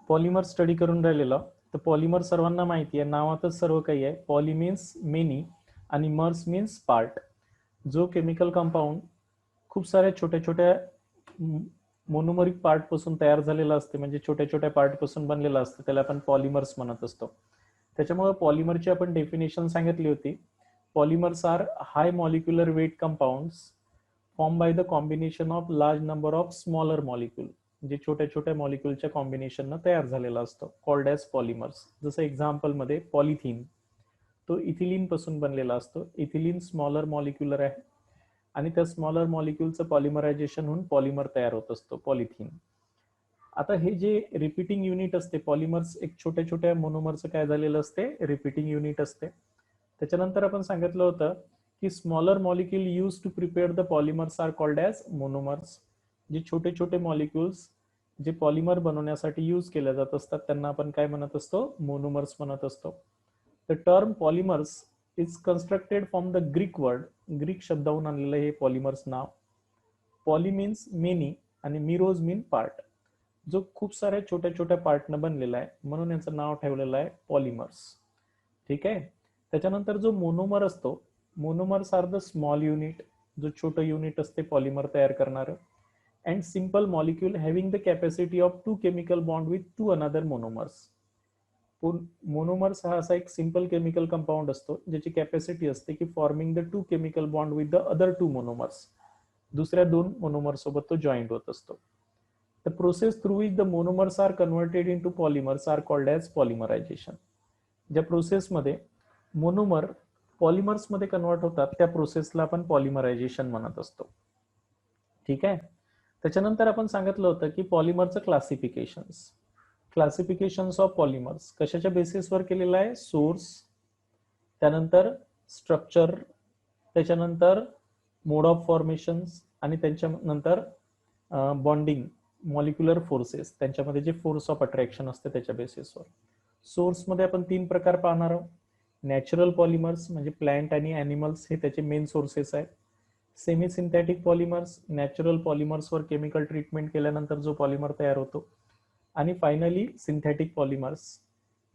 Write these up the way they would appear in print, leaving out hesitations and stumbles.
Polymer study करून राहिलेलो. तर पॉलिमर सर्वांना माहिती आहे, नावातच सर्व काही आहे. पॉली मीन्स मेनी आणि मर्स मीन्स पार्ट. जो केमिकल कंपाऊंड खूप साऱ्या छोट्या छोट्या मोनोमरिक पार्ट पासून तयार झालेला असते, म्हणजे छोट्या छोट्या पार्ट पासून बनलेला असते, त्याला आपण पॉलिमर्स म्हणत असतो. त्याच्यामुळे पॉलिमरची आपण डेफिनेशन सांगितली होती. Polymers are high molecular weight compounds form by the combination of large number of smaller molecule, जे छोट्या छोट्या मॉलिक्यूलच्या कॉम्बिनेशन तयार झालेला असतो, कॉल्ड ॲज पॉलिमर्स. जसं एक्झाम्पल मध्ये पॉलिथिन, तो इथिलीन पासून बनलेला असतो. इथिलीन स्मॉलर मॉलिक्युलर आहे आणि त्या स्मॉलर मॉलिक्यूलचं पॉलिमरायझेशन होऊन पॉलिमर तयार होत असतो, पॉलिथिन. आता हे जे रिपीटिंग युनिट असते पॉलिमर्स, एक छोट्या छोट्या मोनोमरचं काय झालेलं असते, रिपीटिंग युनिट असते. त्याच्यानंतर आपण सांगितलं होतं की smaller molecule use to prepare the polymers are called as monomers. जे छोटे छोटे मॉलिक्यूल्स जे पॉलिमर बनवण्यासाठी यूज केले जात असतात त्यांना आपण काय म्हणत असतो, मोनोमर्स म्हणत असतो. The term polymers is constructed from the Greek word, Greek शब्दावरून आणलेलं हे पॉलिमर्स नाव. पॉली मीन्स मेनी आणि मिरोज मीन पार्ट, जो खूप साऱ्या छोट्या छोट्या पार्टनं बनलेला आहे, म्हणून याचं नाव ठेवलेलं आहे पॉलिमर्स. ठीक आहे. त्याच्यानंतर जो मोनोमर असतो, monomers are the small unit, जो छोटं युनिट असते पॉलिमर तयार करणारं, and simple molecule having the capacity of 2 chemical bond with 2 another monomers. Monomers हा असा एक सिंपल केमिकल कंपाऊंड असतो ज्याची कॅपॅसिटी असते की forming the 2 chemical bond with the other 2 monomers, दुसऱ्या 2 मोनोमर्स सोबत तो जॉईंट होत असतो. The process through which the monomers are converted into polymers are called as polymerisation. ज्या प्रोसेसमध्ये मोनोमर पॉलिमर्स मध्ये कन्वर्ट होतात त्या प्रोसेसला आपण पॉलिमरायझेशन म्हणत असतो. ठीक आहे. त्याच्यानंतर आपण सांगितलं होतं की पॉलिमरचं क्लासिफिकेशन्स ऑफ पॉलिमर्स कशाच्या बेसिसवर केलेलं आहे, सोर्स, त्यानंतर स्ट्रक्चर, त्याच्यानंतर मोड ऑफ फॉर्मेशन्स आणि त्याच्यानंतर बॉन्डिंग, मॉलिक्युलर फोर्सेस, त्यांच्यामध्ये जे फोर्स ऑफ अट्रॅक्शन असते त्याच्या बेसिसवर. सोर्समध्ये आपण 3 प्रकार पाहणार आहोत. नॅचरल पॉलिमर्स म्हणजे प्लांट आणि ॲनिमल्स, हे त्याचे मेन सोर्सेस आहेत. सेमी सिंथेटिक पॉलिमर्स, नॅचरल पॉलिमर्सवर केमिकल ट्रीटमेंट केल्यानंतर जो पॉलिमर तयार होतो. आणि फायनली सिंथेटिक पॉलिमर्स,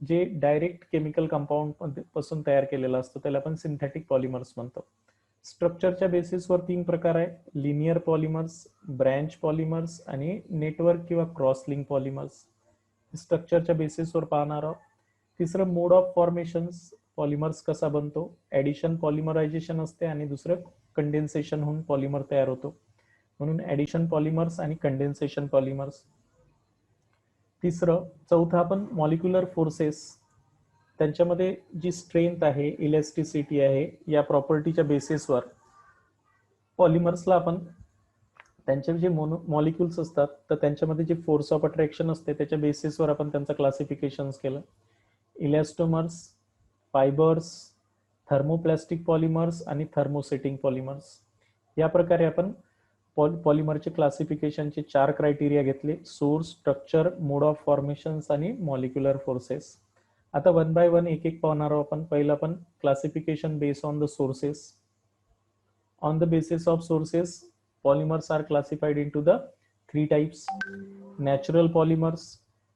जे डायरेक्ट केमिकल कंपाऊंड पासून तयार केलेला असतो, त्याला आपण सिंथेटिक पॉलिमर्स म्हणतो. स्ट्रक्चरच्या बेसिसवर 3 प्रकार आहे, लिनियर पॉलिमर्स, ब्रँच पॉलिमर्स आणि नेटवर्क किंवा क्रॉस लिंक पॉलिमर्स. स्ट्रक्चरच्या बेसिसवर पाहणार आहोत. तिसरं मोड ऑफ फॉर्मेशन्स, पॉलिमर्स कसा बनतो, ऍडिशन पॉलिमरायझेशन असते आणि दुसरं कंडेन्सेशन होऊन पॉलिमर तयार होतो, म्हणून ऍडिशन पॉलिमर्स आणि कंडेन्सेशन पॉलिमर्स. चौथं आपण मॉलिक्युलर फोर्सेस, त्यांच्यामध्ये जी स्ट्रेंथ आहे, इलेस्टिसिटी आहे, या प्रॉपर्टीच्या बेसिसवर पॉलिमर्सला आपण त्यांचे जे मॉलिक्युल्स असतात तर त्यांच्यामध्ये जे फोर्स ऑफ अट्रॅक्शन असते त्याच्या बेसिसवर आपण त्यांचं क्लासिफिकेशन केलं. इलॅस्टोमर्स, फायबर्स, थर्मोप्लास्टिक पॉलिमर्स आणि थर्मोसेटिंग पॉलिमर्स. या प्रकारे आपण पॉलिमरचे क्लासिफिकेशनचे 4 क्रायटेरिया घेतले, source, structure, mode of formations आणि मॉलिक्युलर फोर्सेस. आता 1 बाय 1 एक एक पाहणार आहोत आपण. पहिलं आपण classification based on the sources. On the basis of sources polymers are classified into the 3 types: natural polymers,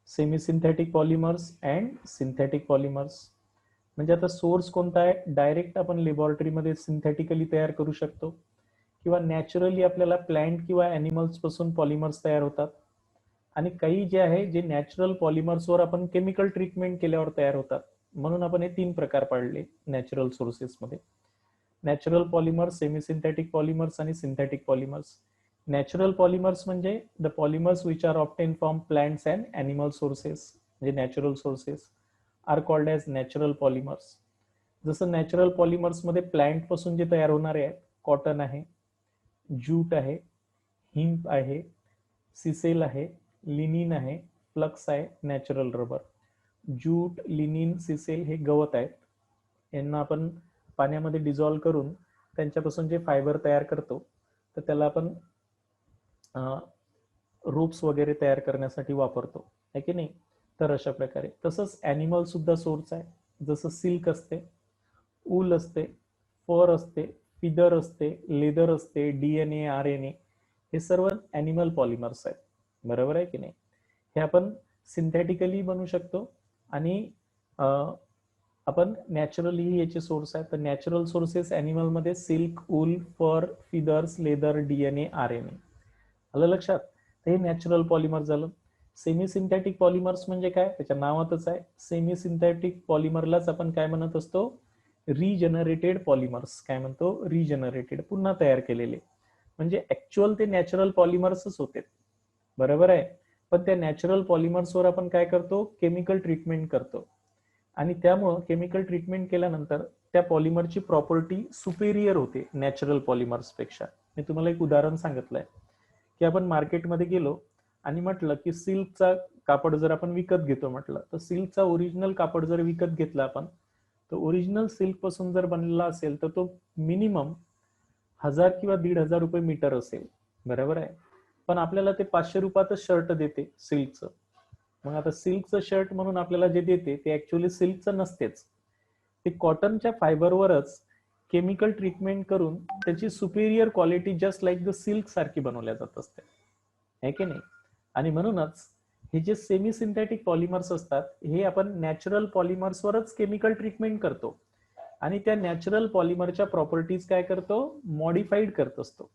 semi-synthetic polymers and synthetic polymers. म्हणजे आता सोर्स कोणता आहे, डायरेक्ट आपण लॅबोरेटरीमध्ये सिंथेटिकली तयार करू शकतो किंवा नॅचरली आपल्याला प्लांट किंवा ॲनिमल्स पासून पॉलिमर्स तयार होतात, आणि काही जे आहे जे नॅचरल पॉलिमर्सवर आपण केमिकल ट्रीटमेंट केल्यावर तयार होतात, म्हणून आपण हे 3 प्रकार पाडले नॅचरल सोर्सेसमध्ये. Natural polymers, semi synthetic polymers आणि सिंथेटिक पॉलिमर्स. नॅचरल पॉलिमर्स म्हणजे the polymers which are obtain from plants and animal sources, म्हणजे natural sources are called as natural polymers. जसं नॅचरल पॉलिमर्समध्ये प्लांट पासून जे तयार होणारे आहेत, कॉटन आहे, ज्यूट आहे, हिम्प आहे, सिसेल आहे, लिनिन आहे, फ्लक्स आहे, नॅचरल रबर. ज्यूट, लिनिन, सिसेल हे गवत आहेत. यांना आपण पाण्यामध्ये डिझॉल्व्ह करून त्यांच्यापासून जे फायबर तयार करतो तर त्याला आपण रोप्स वगैरे तयार करण्यासाठी वापरतो, आहे की नाही. तर अशा प्रकारे तसंच ॲनिमल सुद्धा सोर्स आहे. जसं सिल्क असते, ऊल असते, फर असते, फिदर असते, लेदर असते, DNA, RNA, हे सर्व ॲनिमल पॉलिमर्स आहेत, बरोबर आहे की नाही. हे आपण सिंथेटिकली बनवू शकतो आणि आपण नॅचरली याचे सोर्स आहे. तर नॅचरल सोर्सेस ॲनिमल मध्ये silk, wool, fur, feathers, leather, DNA, RNA. आलं लक्षात? तर हे नॅचरल पॉलिमर झालं. सेमी सिंथेटिक पॉलिमर्स म्हणजे काय? त्याच्या नावातच आहे. सेमी सिंथेटिक पॉलिमरलाच आपण काय म्हणत असतो? Regenerated polymers. काय म्हणतो? रिजनरेटेड, पुन्हा तयार केलेले. म्हणजे ऍक्च्युअल ते नॅचरल पॉलिमर्सच होते, बरोबर आहे. पण त्या नॅचरल पॉलिमर्सवर आपण काय करतो? केमिकल ट्रीटमेंट करतो आणि त्यामुळं केमिकल ट्रीटमेंट केल्यानंतर त्या पॉलिमरची प्रॉपर्टी सुपेरियर होते नॅचरल पॉलिमर्स पेक्षा. मी तुम्हाला एक उदाहरण सांगितलंय की आपण मार्केटमध्ये गेलो आणि म्हटलं की सिल्कचा कापड जर आपण विकत घेतो म्हटलं, तर सिल्कचा ओरिजिनल कापड जर विकत घेतला आपण, तर ओरिजिनल सिल्क पासून जर बनलेला असेल तर तो मिनिमम 1000 किंवा 1500 रुपये मीटर असेल, बरोबर आहे. पण आपल्याला ते 500 रुपयातच शर्ट देते सिल्कचं. मग आता सिल्कचं शर्ट म्हणून आपल्याला जे देते ते ऍक्च्युअली सिल्कचं नसतेच, ते कॉटनच्या फायबरवरच केमिकल ट्रीटमेंट करून त्याची superior quality just like the silk सारखी बनवल्या जात असते, आहे की नाही. आणि म्हणूनच हे जे सेमी सिंथेटिक पॉलिमर्स असतात हे आपण नॅचरल पॉलिमर्सवरच केमिकल ट्रीटमेंट करतो आणि त्या नॅचरल पॉलिमरच्या प्रॉपर्टीज काय करतो? मॉडिफाईड करत असतो.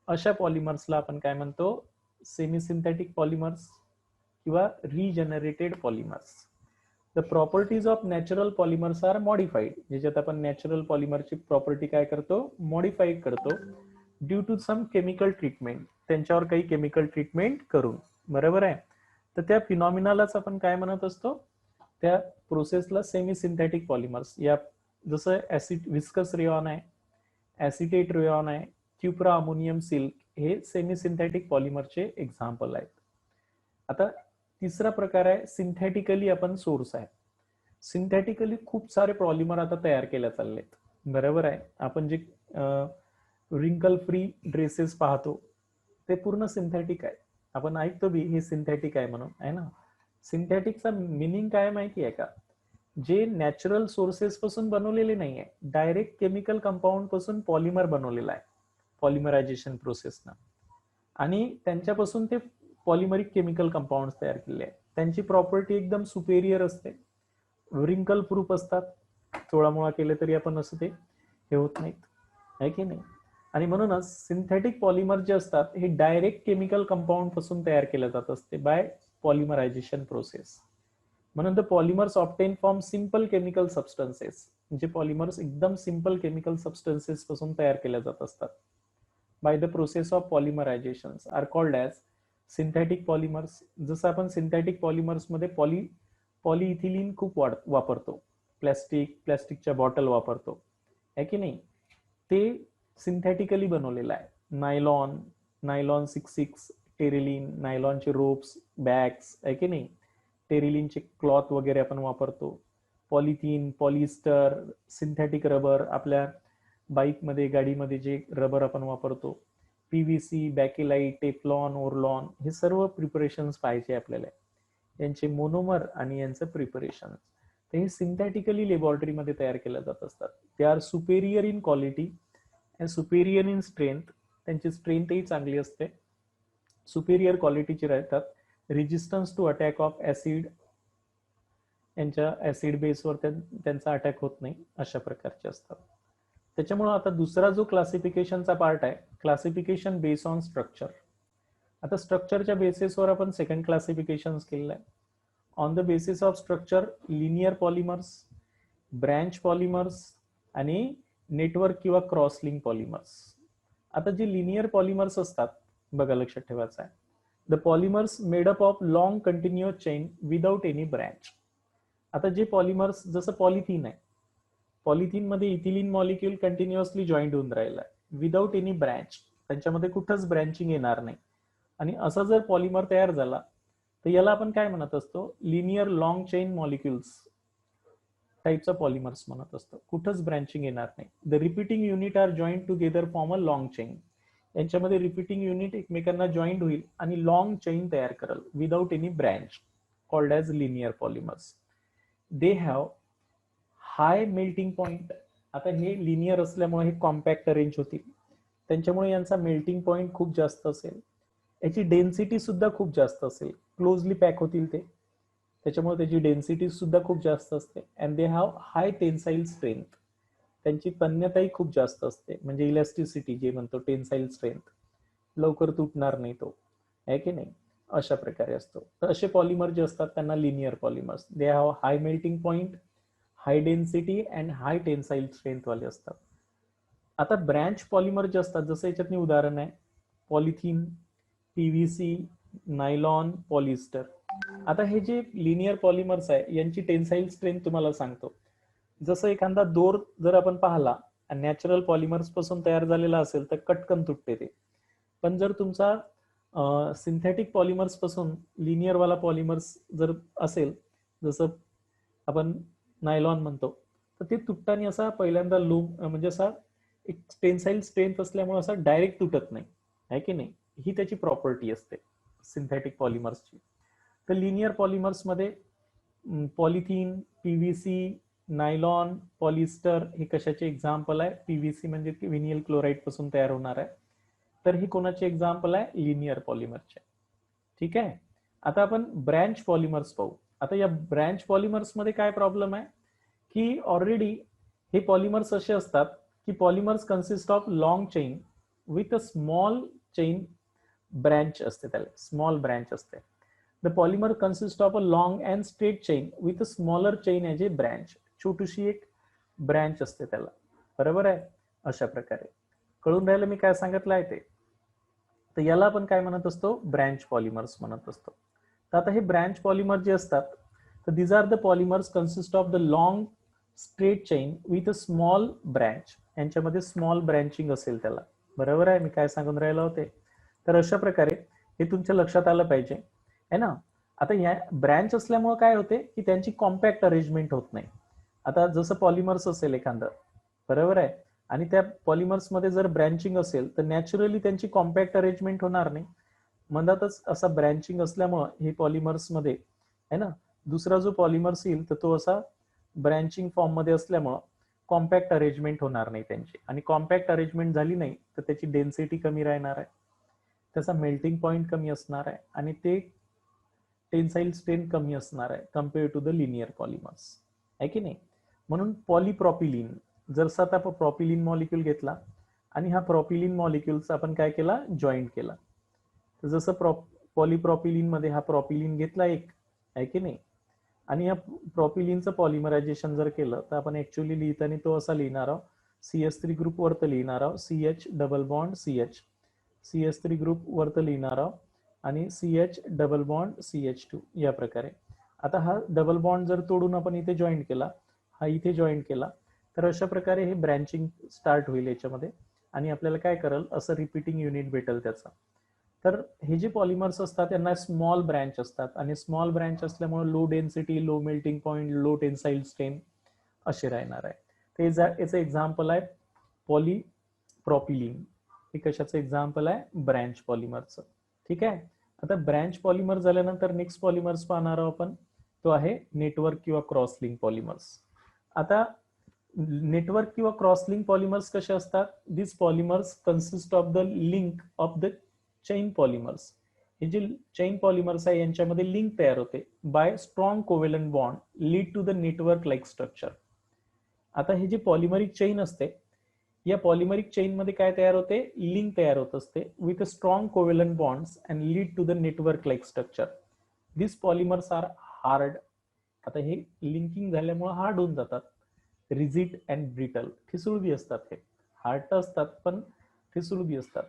अशा पॉलिमर्सला आपण काय म्हणतो? सेमी सिंथेटिक पॉलिमर्स किंवा regenerated polymers. The properties of natural polymers are modified. ज्याच्यात आपण नॅचरल पॉलिमरची प्रॉपर्टी काय करतो? मॉडिफाईड करतो due to some chemical treatment, त्यांच्यावर काही केमिकल ट्रीटमेंट करून, बरोबर आहे. तर त्या फिनॉमिनालाच आपण काय म्हणत असतो? त्या प्रोसेसला सेमी सिंथेटिक पॉलिमर्स. या जसं ऍसिड विस्कस रेयॉन आहे, ऍसिटेट रेयॉन आहे, क्युप्रा अमोनियम सिल्क, हे सेमी सिंथेटिक पॉलिमरचे एक्झाम्पल आहेत. आता तिसरा प्रकार आहे सिंथेटिकली आपण सोर्स आहे. सिंथेटिकली खूप सारे पॉलिमर आता तयार केल्या चाललेत, बरोबर आहे. आपण जे रिंकल फ्री ड्रेसेस पाहतो ते पूर्ण सिंथेटिक आहे. आपण ऐकतो बी हे सिंथेटिक आहे म्हणून, आहे ना. सिंथेटिकचा मिनिंग काय माहिती आहे का? जे नॅचरल सोर्सेस पासून बनवलेले नाही आहे, डायरेक्ट केमिकल कंपाऊंड पासून पॉलिमर बनवलेला आहे पॉलिमरायझेशन प्रोसेसनं, आणि त्यांच्यापासून ते पॉलिमरिक केमिकल कंपाऊंड तयार केले आहेत. त्यांची प्रॉपर्टी एकदम सुपेरियर असते, रिंकल प्रूफ असतात, चोळामोळा केले तरी आपण असं ते हे होत नाहीत, आहे की नाही. आणि म्हणूनच सिंथेटिक पॉलिमर जे असतात हे डायरेक्ट केमिकल कंपाऊंड पासून तयार केले जात असते बाय पॉलिमरायझेशन प्रोसेस. म्हणून the polymers obtain from simple chemical substances. जे पॉलिमर्स एकदम सिंपल केमिकल सबस्टन्सेस पासून तयार केल्या जात असतात by the process of polymerisation are called as synthetic polymers. जसं आपण सिंथेटिक पॉलिमर्स मध्ये पॉलिइथिलीन खूप वापरतो, प्लॅस्टिकच्या बॉटल वापरतो, आहे की नाही. ते सिंथेटिकली बनवलेलं आहे. नायलॉन 66, टेरिलिन, नायलॉनचे रोप्स, बॅग्स, आहे की नाही. टेरिलिनचे क्लॉथ वगैरे आपण वापरतो. पॉलिथिन, पॉलिस्टर, सिंथेटिक रबर, आपल्या बाईकमध्ये, गाडीमध्ये जे रबर आपण वापरतो, PVC, बॅकेलाइट, टेफ्लॉन, ओरलॉन, हे सर्व प्रिपरेशन्स पाहिजे आपल्याला, यांचे मोनोमर आणि यांचं प्रिपरेशन. तर हे सिंथेटिकली लॅबोरेटरीमध्ये तयार केल्या जात असतात. ते are superior in quality and superior in strength. त्यांची स्ट्रेंथही चांगली असते, सुपेरियर क्वालिटीची राहतात. Resistance to attack of acid, यांच्या ऍसिड बेसवर त्यांचा अटॅक होत नाही, अशा प्रकारचे असतात. त्याच्यामुळे आता दुसरा जो क्लासिफिकेशनचा पार्ट आहे, क्लासिफिकेशन बेस ऑन स्ट्रक्चर. आता स्ट्रक्चरच्या बेसिसवर आपण सेकंड क्लासिफिकेशन केलेलं आहे. On the basis of structure, linear polymers, branch polymers आणि नेटवर्क किंवा क्रॉस लिंक पॉलिमर्स. आता जे लिनियर पॉलिमर्स असतात, बघा लक्षात ठेवायचं आहे, the polymers made up of long continuous chain without any branch. आता जे पॉलिमर्स, जसं पॉलिथिन आहे, पॉलिथिन मध्ये इथिलीन मॉलिक्यूल कंटिन्युअसली जॉईंट होऊन राहिला आहे विदाउट एनी ब्रँच, त्यांच्यामध्ये कुठंच ब्रँचिंग येणार नाही. आणि असा जर पॉलिमर तयार झाला तर याला आपण काय म्हणत असतो? लिनियर लॉंग चेन मॉलिक्युल्स टाईपचा पॉलिमर्स म्हणत असतो, कुठंच ब्रँचिंग येणार नाही. The repeating unit are joint together form a long chain. यांच्यामध्ये रिपीटिंग युनिट एकमेकांना जॉईंट होईल आणि लॉंग चेन तयार करेल without any branch, called as linear polymers. They have high melting point. आता हे लिनियर असल्यामुळे हे कॉम्पॅक्ट अरेंज होतील, त्यांच्यामुळे यांचा मेल्टिंग पॉइंट खूप जास्त असेल, याची डेन्सिटी सुद्धा खूप जास्त असेल. क्लोजली पॅक होतील ते, त्याच्यामुळे त्याची डेन्सिटी सुद्धा खूप जास्त असते. And they have high tensile strength, त्यांची तन्यताही खूप जास्त असते, म्हणजे इलॅस्टिसिटी जे म्हणतो, टेन्साईल स्ट्रेंथ, लवकर तुटणार नाही तो, आहे की नाही, अशा प्रकारे असतो. तर असे पॉलिमर जे असतात त्यांना linear polymers, they have high melting point, high density and high tensile strength वाले असतात. आता ब्रँच पॉलिमर जे असतात, जसं याच्यात उदाहरण आहे पॉलिथिन, पीव्हीसी, नायलॉन, पॉलिस्टर. आता हे जे लिनियर पॉलिमर्स आहे यांची टेन्साईल स्ट्रेंथ तुम्हाला सांगतो. जसं एखादा दोर जर आपण पाहिला नॅचरल पॉलिमर्स पासून तयार झालेला असेल तर कटकन तुटते ते. पण जर तुमचा सिंथेटिक पॉलिमर्स पासून लिनियर वाला पॉलिमर्स जर असेल, जसं आपण नायलॉन म्हणतो, तर ते तुटताना असा पहिल्यांदा म्हणजे असा एक टेन्साईल स्ट्रेंथ असल्यामुळे असा डायरेक्ट तुटत नाही, आहे की नाही, ही त्याची प्रॉपर्टी असते सिंथेटिक पॉलिमर्सची. तर लिनियर पॉलिमर्समध्ये पॉलिथिन, पीव्हीसी, नायलॉन, पॉलिस्टर हे कशाचे एक्झाम्पल आहे. पीव्हीसी म्हणजे व्हिनिल क्लोराईड पासून तयार होणार आहे, तर ही कोणाचे एक्झाम्पल आहे, लिनियर पॉलिमरचे. ठीक आहे. आता आपण ब्रँच पॉलिमर्स पाहू. आता या ब्रँच पॉलिमर्स मध्ये काय प्रॉब्लेम आहे की ऑलरेडी हे पॉलिमर्स असे असतात की polymers consist of long chain with a small chain branch असते, त्याला स्मॉल ब्रँच असते. The polymer consist of a long and straight chain with a smaller chain as a branch, छोटीशी एक ब्रँच असते त्याला, बरोबर आहे. अशा प्रकारे कळून राहिलं मी काय सांगितलं आहे ते. तर याला आपण काय म्हणत असतो, ब्रँच पॉलिमर्स म्हणत असतो. तर आता हे ब्रँच पॉलिमर जे असतात, तर these are the polymers consist of the long straight chain with a small branch, यांच्यामध्ये स्मॉल ब्रँचिंग असेल त्याला, बरोबर आहे मी काय सांगून राहिलो होते. तर अशा प्रकारे हे तुमच्या लक्षात आलं पाहिजे, है ना. आता या ब्रँच असल्यामुळे काय होते की त्यांची कॉम्पॅक्ट अरेंजमेंट होत नाही. आता जसं पॉलिमर्स असेल एखादं, बरोबर आहे, आणि त्या पॉलिमर्स मध्ये जर ब्रँचिंग असेल तर नॅचरली त्यांची कॉम्पॅक्ट अरेंजमेंट होणार नाही. मधातच असा ब्रँचिंग असल्यामुळे हे पॉलिमर्स मध्ये, है ना, दुसरा जो पॉलिमर्स येईल तर तो असा ब्रँचिंग फॉर्म मध्ये असल्यामुळे कॉम्पॅक्ट अरेंजमेंट होणार नाही त्यांची, आणि कॉम्पॅक्ट अरेंजमेंट झाली नाही तर त्याची डेन्सिटी कमी राहणार आहे, त्याचा मेल्टिंग पॉइंट कमी असणार आहे, आणि ते टेन्साईल स्ट्रेंथ कमी असणार आहे compare to the linear polymers, आहे की नाही. म्हणून पॉलिप्रॉपिलिन, जर आता आपण प्रॉपिलिन मॉलिक्यूल घेतला आणि हा प्रॉपिलिन मॉलिक्यूलचा आपण काय केला, जॉईंट केला. तर जसं पॉलिप्रॉपिलिन मध्ये हा प्रॉपिलिन घेतला एक, आहे की नाही, आणि या प्रॉपिलिनचं पॉलिमरायझेशन जर केलं तर आपण ऍक्च्युअली लिहिताना तो असा लिहिणार आहोत, CH3 ग्रुप वरत लिहिणार आहोत, CH double bond CH, CH3 group वरत लिहिणार आहोत, आणि CH डबल बॉन्ड CH2 या प्रकारे. आता हा डबल बॉन्ड जर तोडून आपण इथे जॉईंट केला, हा इथे जॉईंट केला, तर अशा प्रकारे हे ब्रँचिंग स्टार्ट होईल याच्यामध्ये, आणि आपल्याला काय करेल, असं रिपीटिंग युनिट भेटेल त्याचा. तर हे जे पॉलिमर्स असतात त्यांना स्मॉल ब्रँच असतात, आणि स्मॉल ब्रँच असल्यामुळे low density, low melting point, low tensile strength असे राहणार आहे. तर याचं एक्झाम्पल आहे पॉलिप्रॉपिलिन, हे कशाचं एक्झाम्पल आहे, ब्रँच पॉलिमरचं. ठीक आहे. आता ब्रँच पॉलिमर झाल्यानंतर नेक्स्ट पॉलिमर्स पाहणार आहोत आपण, तो आहे नेटवर्क किंवा क्रॉस लिंक पॉलिमर्स. आता नेटवर्क किंवा क्रॉस लिंक पॉलिमर्स कसे असतात, this polymers consist of the link of the chain polymers. हे जे चेन पॉलिमर्स आहे यांच्यामध्ये लिंक तयार होते by strong covalent bond lead to the network like structure. आता हे जे पॉलिमरिक चेन असते, या पॉलिमरिक चेन मध्ये काय तयार होते, लिंक तयार होत असते with a strong covalent bonds and lead to the network like structure. This polymers are hard. आता हे लिंकिंग झाल्यामुळे हार्ड होऊन जातात, रिजिड अँड ब्रिटल, ठिसूळबी असतात, हे हार्ड असतात पण ठिसूळबी असतात.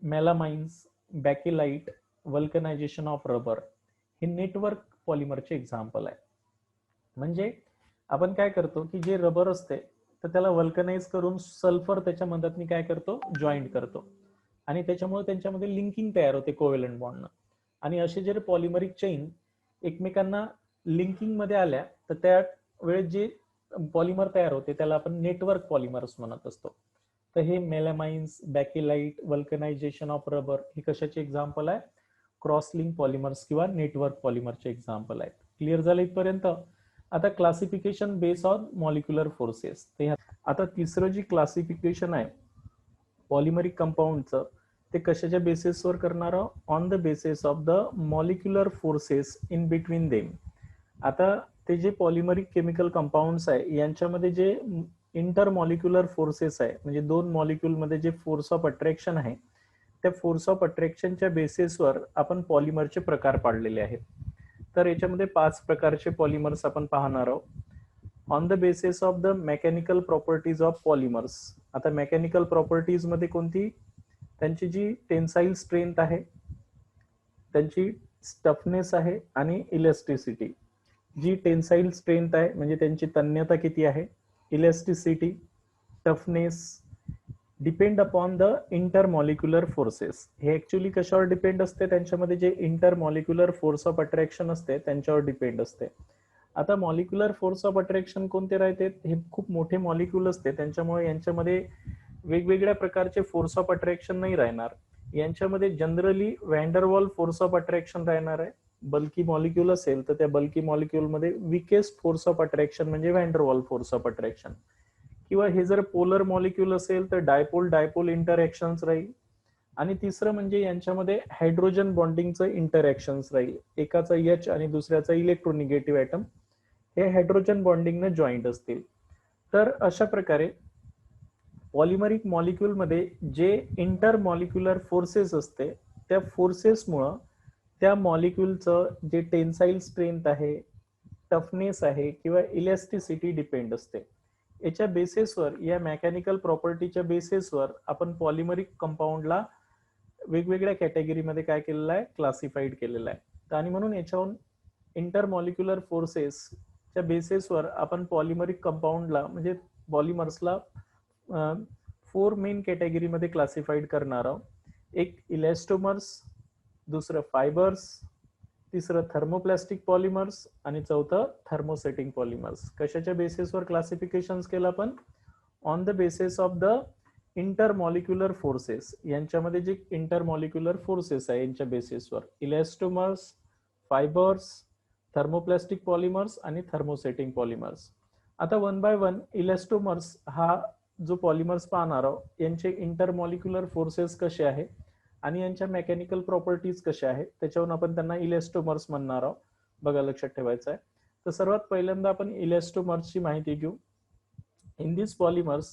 मेलामाइन्स, बॅकेलाइट, वल्कनायझेशन ऑफ रबर हे नेटवर्क पॉलिमरचे एक्झाम्पल आहे. म्हणजे आपण काय करतो की जे रबर असते तर त्याला वल्कनाइज करून सल्फर त्याच्या मदतीने काय करतो, जॉईंट करतो, आणि त्याच्यामुळे त्यांच्यामध्ये लिंकिंग तयार होते कोव्हॅलंट बॉन्डनं. आणि असे जे पॉलिमरिक चेन एकमेकांना लिंकिंग मध्ये आल्या तर त्या वेळेस जे पॉलिमर तयार होते त्याला आपण नेटवर्क पॉलिमर्स म्हणत असतो. तर हे मेलामाइन्स, बॅकेलाइट, वल्कनायझेशन ऑफ रबर हे कशाचे एक्झाम्पल आहे, क्रॉस लिंक पॉलिमर्स किंवा नेटवर्क पॉलिमरचे एक्झाम्पल आहेत. क्लिअर झालं इथपर्यंत. आता classification base on molecular forces. आता तिसरं जी क्लासिफिकेशन आहे पॉलिमरिक कंपाऊंडचं, ते कशाच्या बेसिसवर करणार आहोत? On the basis of the molecular forces in between them. आता ते जे पॉलिमरिक केमिकल कंपाऊंड्स आहे यांच्यामध्ये जे इंटर मॉलिक्युलर फोर्सेस आहे, म्हणजे दोन मॉलिक्यूल मध्ये जे फोर्स ऑफ अट्रॅक्शन आहे, त्या फोर्स ऑफ अट्रॅक्शनच्या बेसिसवर आपण पॉलिमरचे प्रकार पाडलेले आहेत. तर याच्यामध्ये 5 प्रकारचे पॉलिमर्स आपण पाहणार आहोत. On the basis of the mechanical properties of polymers. आता मेकॅनिकल प्रॉपर्टीज मध्ये कोणती? त्यांची जी टेन्साईल स्ट्रेंथ आहे, त्यांची स्टफनेस आहे आणि इलेस्टिसिटी. जी टेन्साईल स्ट्रेंथ आहे म्हणजे त्यांची तन्यता किती आहे, elasticity, toughness depend upon the intermolecular forces. हे ऍक्च्युली कशावर डिपेंड असते? त्यांच्यामध्ये जे इंटरमॉलिक्युलर फोर्स ऑफ अट्रॅक्शन असते त्यांच्यावर डिपेंड असते. आता मॉलिक्युलर फोर्स ऑफ अट्रॅक्शन कोणते राहते? हे खूप मोठे मॉलिक्यूल असते, त्यांच्यामुळे यांच्यामध्ये वेगवेगळ्या प्रकारचे फोर्स ऑफ अट्रॅक्शन नाही राहणार. यांच्यामध्ये जनरली व्हॅन्डरवॉल फोर्स ऑफ अट्रॅक्शन राहणार आहे. बल्की मॉलिक्यूल असेल तर त्या बल्की मॉलिक्यूल मध्ये विकेस्ट फोर्स ऑफ अट्रॅक्शन म्हणजे व्हॅन्डरवॉल फोर्स ऑफ अट्रॅक्शन. किंवा हे जर पोलर मॉलिक्यूल असेल तर डायपोल डायपोल इंटरॅक्शन्स राहील. आणि तिसरं म्हणजे यांच्यामध्ये हायड्रोजन बॉन्डिंगचं इंटरॅक्शन्स राहील. एकाचा एच आणि दुसऱ्याचा इलेक्ट्रोनिगेटिव्ह ॲटम हे हायड्रोजन बॉन्डिंगने जॉईंट असतील. तर अशा प्रकारे पॉलिमरिक मॉलिक्यूल मध्ये जे इंटर मॉलिक्युलर फोर्सेस असते त्या फोर्सेसमुळं त्या मॉलिक्यूलचं जे टेन्साईल स्ट्रेंथ आहे, टफनेस आहे किंवा इलेस्टिसिटी डिपेंड असते. याच्या बेसिसवर, या मेकॅनिकल प्रॉपर्टीच्या बेसिसवर आपण पॉलिमरिक कंपाऊंडला वेगवेगळ्या कॅटेगरीमध्ये काय केलेलं आहे? क्लासिफाईड केलेलं आहे. आणि म्हणून याच्याहून इंटरमॉलिक्युलर फोर्सेसच्या बेसिसवर आपण पॉलिमरिक कंपाऊंडला म्हणजे पॉलिमर्सला 4 मेन कॅटेगरीमध्ये क्लासिफाईड करणार आहोत. एक इलॅस्टोमर्स, दुसरं फायबर्स, तिसरं थर्मोप्लास्टिक पॉलिमर्स आणि चौथं थर्मोसेटिंग पॉलिमर्स. कशाच्या बेसिसवर क्लासिफिकेशन केलं आपण? On the basis of the intermolecular forces. यांच्यामध्ये जे इंटरमॉलिक्युलर फोर्सेस आहे यांच्या बेसिसवर इलॅस्टोमर्स, फायबर्स, थर्मोप्लास्टिक पॉलिमर्स आणि थर्मोसेटिंग पॉलिमर्स. आता वन बाय वन इलॅस्टोमर्स हा जो पॉलिमर्स पाहणार आहोत यांचे इंटरमॉलिक्युलर फोर्सेस कसे आहे आणि यांच्या मेकॅनिकल प्रॉपर्टीज कशा आहेत त्याच्यावरून आपण त्यांना इलॅस्टोमर्स म्हणणार आहोत. बघा, लक्षात ठेवायचं आहे. तर सर्वात पहिल्यांदा आपण इलॅस्टोमर्सची माहिती घेऊ. In this polymers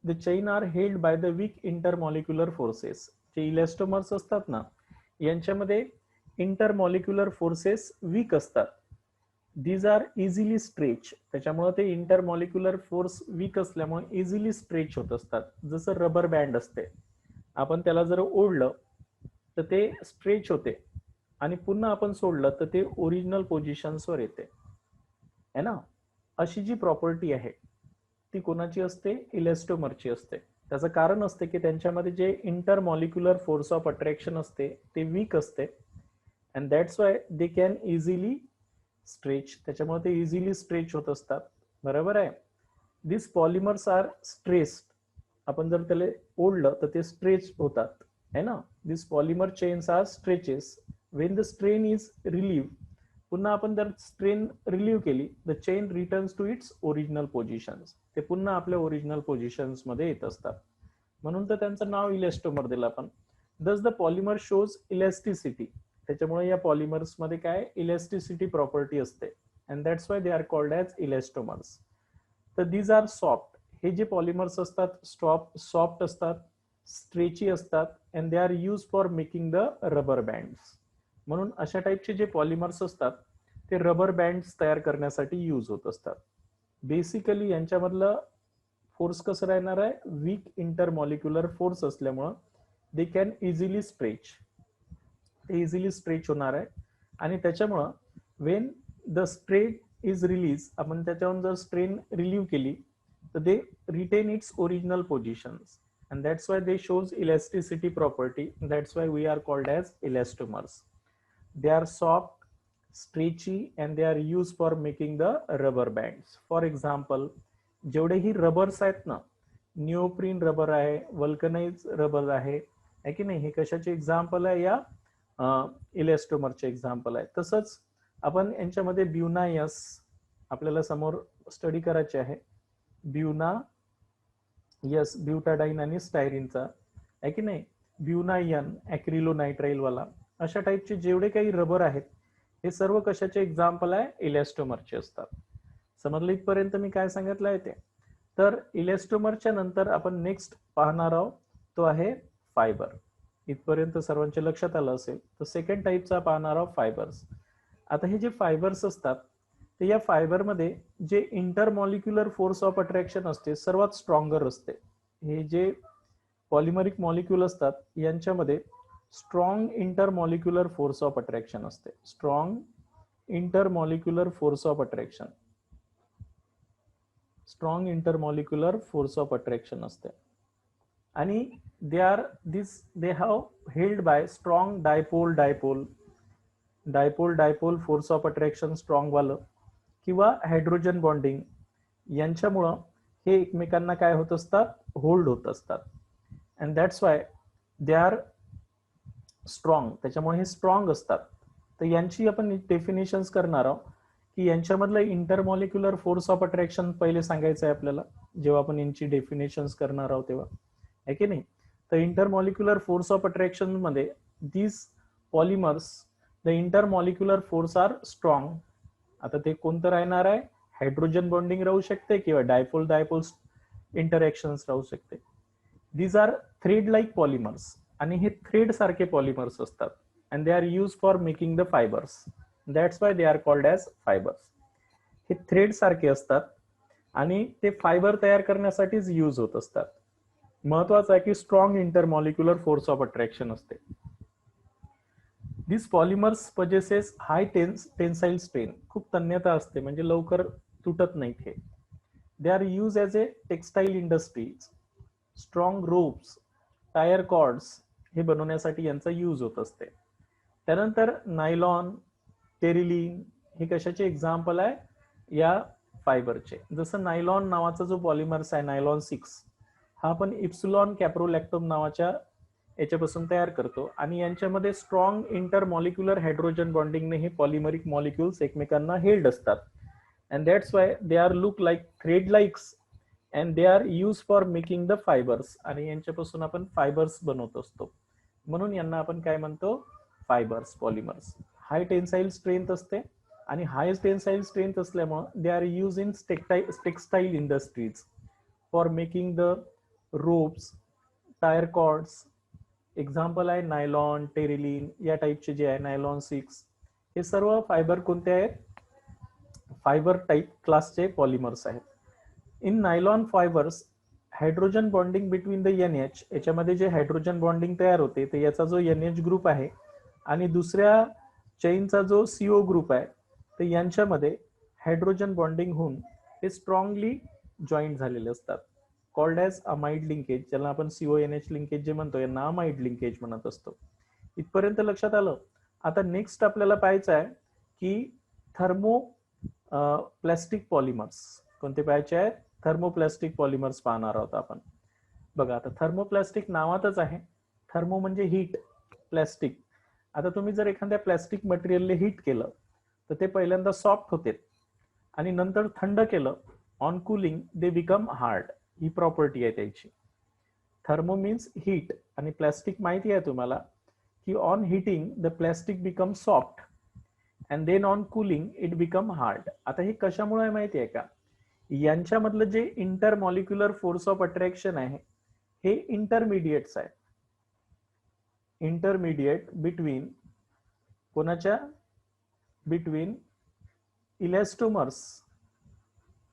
the chain are held by the weak intermolecular forces. जे इलॅस्टोमर्स असतात ना यांच्यामध्ये इंटरमॉलिक्युलर फोर्सेस वीक असतात. These are easily stretch. त्याच्यामुळे ते इंटरमॉलिक्युलर फोर्स वीक असल्यामुळे इझिली स्ट्रेच होत असतात. जसं रबर बँड असते, आपण त्याला जर ओढलं तर ते स्ट्रेच होते आणि पुन्हा आपण सोडलं तर ते ओरिजिनल पोझिशन्सवर येते, है ना. अशी जी प्रॉपर्टी आहे ती कोणाची असते? इलॅस्टोमरची असते. त्याचं कारण असते की त्यांच्यामध्ये जे इंटरमॉलिक्युलर फोर्स ऑफ अट्रॅक्शन असते ते वीक असते and that's why they can easily stretch. त्याच्यामुळे ते इझिली स्ट्रेच होत असतात. बरोबर आहे. दिस पॉलिमर्स आर स्ट्रेस्ड. आपण जर त्याला ओढलं तर ते स्ट्रेच होतात, है ना. This polymer chains are stretches when the strain is relieve. पुन्हा आपण जर स्ट्रेन रिलीव्ह केली the chain returns to its original positions. ते पुन्हा आपल्या ओरिजिनल पोझिशन्स मध्ये येत असतात. म्हणून तर त्यांचं नाव इलॅस्टोमर दिलं आपण. दस द पॉलिमर शोज इलॅस्टिसिटी. त्याच्यामुळे या पॉलिमर्स मध्ये काय इलॅस्टिसिटी प्रॉपर्टी असते and that's why they are called as elastomers. तर दीज आर सॉफ्ट. हे जे पॉलिमर्स असतात सॉफ्ट असतात, स्ट्रेची असतात and they are use for making the rubber bands. म्हणून अशा टाईपचे जे पॉलिमर्स असतात ते रबर बँड्स तयार करण्यासाठी यूज होत असतात. बेसिकली यांच्यामधलं फोर्स कसं राहणार आहे? वीक इंटरमॉलिक्युलर फोर्स असल्यामुळं दे कॅन इझिली स्ट्रेच. ते इझिली स्ट्रेच होणार आहे आणि त्याच्यामुळं when the strain is release, आपण त्याच्यावरून जर स्ट्रेन रिलीव्ह केली तर they retain its original positions and that's why they shows elasticity property. That's why we are called as elastomers. They are soft, stretchy and they are used for making the rubber bands. For example, जेवढेही rubbers आहेत ना, निओप्रीन rubber आहे, vulcanise rubber आहे की नाही, हे कशाचे example आहे? या इलॅस्टोमरचे एक्झाम्पल आहे. तसंच आपण यांच्यामध्ये ब्युनायस आपल्याला समोर स्टडी करायचे आहे. ब्युना, यस, ब्युटाडाईन आणि स्टायरीनचा आहे की नाही. ब्युनायन, ॲक्रिलोनायट्राइल वाला, अशा टाईपचे जेवढे काही रबर आहेत हे सर्व कशाचे एक्झाम्पल आहे, इलॅस्टोमरचे असतात. समजलं इथपर्यंत मी काय सांगितलं आहे ते. तर इलॅस्टोमरच्या नंतर आपण नेक्स्ट पाहणार आहोत तो आहे फायबर. इथपर्यंत सर्वांच्या लक्षात आलं असेल. तर सेकंड टाईपचा पाहणार आहोत फायबर्स. आता हे जे फायबर्स असतात तर या फायबरमध्ये जे इंटरमॉलिक्युलर फोर्स ऑफ अट्रॅक्शन असते सर्वात स्ट्रॉंगर असते. हे जे पॉलिमरिक मॉलिक्यूल असतात यांच्यामध्ये strong intermolecular force of attraction असते. Strong intermolecular force of attraction, strong intermolecular force of attraction असते. आणि they have held by strong dipole dipole force of attraction strong वालं किंवा हायड्रोजन बॉन्डिंग यांच्यामुळं हे एकमेकांना काय होत असतात, होल्ड होत असतात. And that's why they R strong. त्याच्यामुळे हे स्ट्रॉंग असतात. तर यांची आपण डेफिनेशन्स करणार आहोत की यांच्यामधलं इंटरमॉलिक्युलर फोर्स ऑफ अट्रॅक्शन पहिले सांगायचं आहे आपल्याला जेव्हा आपण यांची डेफिनेशन्स करणार आहोत तेव्हा, आहे की नाही. तर इंटरमॉलिक्युलर फोर्स ऑफ अट्रॅक्शन मध्ये this polymers the intermolecular force are strong. आता ते कोणतं राहणार आहे, हायड्रोजन बॉन्डिंग राहू शकते किंवा डायपोल इंटरॅक्शन्स राहू शकते. These are thread like polymers, आणि हे थ्रेड सारखे पॉलिमर्स असतात. And they are use for making the fibres. That's why they are called as fibres. हे थ्रेड सारखे असतात आणि ते फायबर तयार करण्यासाठीच यूज होत असतात. महत्वाचं आहे की strong intermolecular force of attraction असते. This polymers possesses high tensile strain. खूप तन्यता असते म्हणजे लवकर तुटत नाहीत हे. They are use as a textile industries. Strong ropes, tyre cords हे बनवण्यासाठी यांचा यूज होत असते. त्यानंतर नायलॉन, टेरिलिन हे कशाचे एक्झाम्पल आहे या फायबरचे. जसं नायलॉन नावाचा जो पॉलिमर्स आहे नायलॉन 6 हा आपण इप्सिलॉन कॅप्रोलॅक्टोम नावाच्या याच्यापासून तयार करतो आणि यांच्यामध्ये स्ट्रॉंग इंटरमॉलिक्युलर हायड्रोजन बॉन्डिंगने हे पॉलिमरिक मॉलिक्युल्स एकमेकांना हेल्ड असतात. And that's why they R look like thread likes and they are use for making the fibres. आणि यांच्यापासून आपण फायबर्स बनवत असतो म्हणून यांना आपण काय म्हणतो, fibres polymers. High tensile strength असते आणि हाय टेन्साईल स्ट्रेंथ असल्यामुळे they are use in textile industries for making the ropes, tyre cords. Example आहे नायलॉन, टेरिलिन या टाईपचे जे आहे नायलॉन 6 हे सर्व फायबर कोणते आहेत, फायबर टाईप क्लासचे पॉलिमर्स आहेत. In nylon fibres hydrogen bonding between the NH, याच्यामध्ये जे हायड्रोजन बॉन्डिंग तयार होते तर याचा जो NH ग्रुप आहे आणि दुसऱ्या चेनचा जो CO ग्रुप आहे तर यांच्यामध्ये हायड्रोजन बॉन्डिंग होऊन ते स्ट्रॉंगली जॉईंट झालेले असतात. कॉल्ड ॲज अमाइड लिंकेज, ज्याला आपण CONH लिंकेज जे म्हणतो यांना अमाइड लिंकेज म्हणत असतो. इथपर्यंत लक्षात आलं. आता नेक्स्ट आपल्याला पाहायचं आहे की थर्मो प्लास्टिक पॉलिमर्स कोणते पाहायचे आहेत, थर्मोप्लास्टिक पॉलिमर्स पाहणार आहोत आपण. बघा आता थर्मोप्लास्टिक नावातच आहे, थर्मो म्हणजे हीट, प्लास्टिक. आता तुम्ही जर एखाद्या प्लास्टिक मटेरियलला हीट केलं तर ते पहिल्यांदा सॉफ्ट होते आणि नंतर थंड केलं, on cooling they become hard. ही प्रॉपर्टी आहे त्याची. थर्मो मीन्स हीट आणि प्लास्टिक माहिती आहे तुम्हाला की on heating the plastic become soft and then on cooling it become hard. आता हे कशामुळे माहिती आहे का, यांच्यामधलं जे इंटरमॉलिक्युलर फोर्स ऑफ अट्रॅक्शन आहे हे इंटरमिडिएट्स आहे. इंटरमिडिएट बिटवीन कोणाच्या, बिटवीन इलॅस्टोमर्स.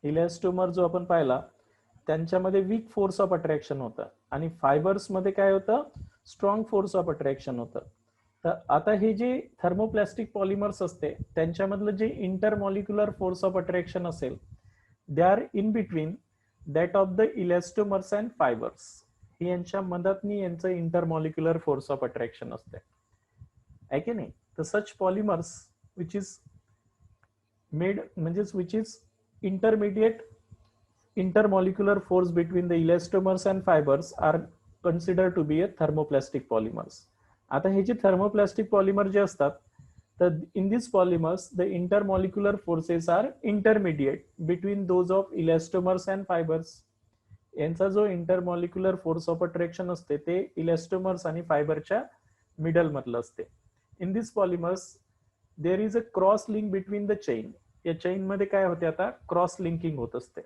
इलॅस्टोमर जो आपण पाहिला त्यांच्यामध्ये वीक फोर्स ऑफ अट्रॅक्शन होतं आणि फायबर्स मध्ये काय होतं, स्ट्रॉंग फोर्स ऑफ अट्रॅक्शन होतं. तर आता हे जे थर्मोप्लास्टिक पॉलिमर्स असते त्यांच्यामधलं जे इंटरमॉलिक्युलर फोर्स ऑफ अट्रॅक्शन असेल they are in between that of the elastomers and fibres. हे यांच्या मदतनी यांचं इंटरमॉलिक्युलर फोर्स ऑफ अट्रॅक्शन असते, आहे की नाही. तर सच पॉलिमर्स विच इज मेड म्हणजेच which is intermediate intermolecular force between the elastomers and fibers are considered to be a thermoplastic polymers. आता हे जे थर्मोप्लास्टिक पॉलिमर जे असतात तर in this polymers the intermolecular forces are intermediate between those of elastomers and fibres. यांचा जो intermolecular force of attraction असते ते इलॅस्टोमर्स आणि फायबरच्या मिडल मधलं असते. In this polymers there is a cross link between the chain. या चेन मध्ये काय होते, आता क्रॉस लिंकिंग होत असते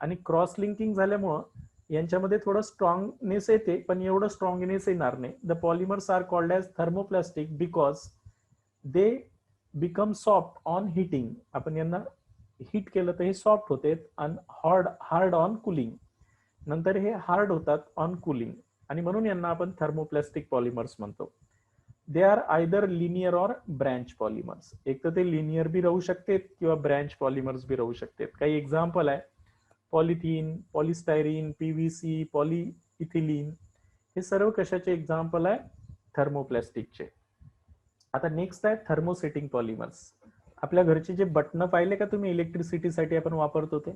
आणि क्रॉस लिंकिंग झाल्यामुळं यांच्यामध्ये थोडं स्ट्रॉंगनेस येते, पण एवढं स्ट्रॉंगनेस येणार नाही. The polymers are called as thermoplastic because they become soft on heating. आपण यांना हिट केलं तर हे सॉफ्ट होते आणि हार्ड ऑन कुलिंग. नंतर हे हार्ड होतात ऑन कुलिंग आणि म्हणून यांना आपण थर्मोप्लास्टिक पॉलिमर्स म्हणतो. They are either linear or branch polymers. एक तर ते लिनियर बी राहू शकतात किंवा ब्रँच पॉलिमर्स बी राहू शकतात. काही एक्झाम्पल आहे, पॉलिथिन, पॉलिस्टायरीन, पीव्हीसी, पॉलिइथिलीन, हे सर्व कशाचे एक्झाम्पल आहे, थर्मोप्लास्टिकचे. आता नेक्स्ट आहे थर्मोसेटिंग पॉलिमर्स. आपल्या घरचे जे बटन पाहिले का तुम्ही इलेक्ट्रिसिटीसाठी आपण वापरतो ते,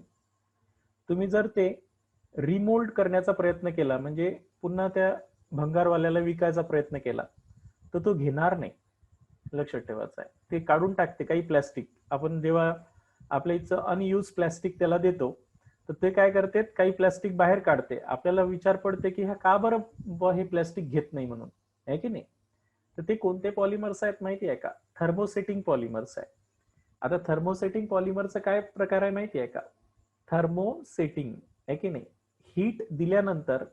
तुम्ही जर ते रिमोल्ड करण्याचा प्रयत्न केला, म्हणजे पुन्हा त्या भंगारवाल्याला विकायचा प्रयत्न केला, तर तो घेणार नाही. लक्षात ठेवायचं आहे, ते काढून टाकते. काही प्लॅस्टिक आपण जेव्हा आपल्या इथं अनयूज प्लॅस्टिक त्याला देतो, तर ते काय करते, काही प्लॅस्टिक बाहेर काढते. आपल्याला विचार पडते की हा का बरं हे प्लॅस्टिक घेत नाही म्हणून, आहे की नाही. तर ते कोणते पॉलिमर्स आहेत माहिती आहे का, थर्मोसेटिंग पॉलिमर्स आहे. आता थर्मोसेटिंग पॉलिमरचा काय प्रकार आहे माहिती आहे का, थर्मोसेटिंग आहे की नाही, हीट दिल्यानंतर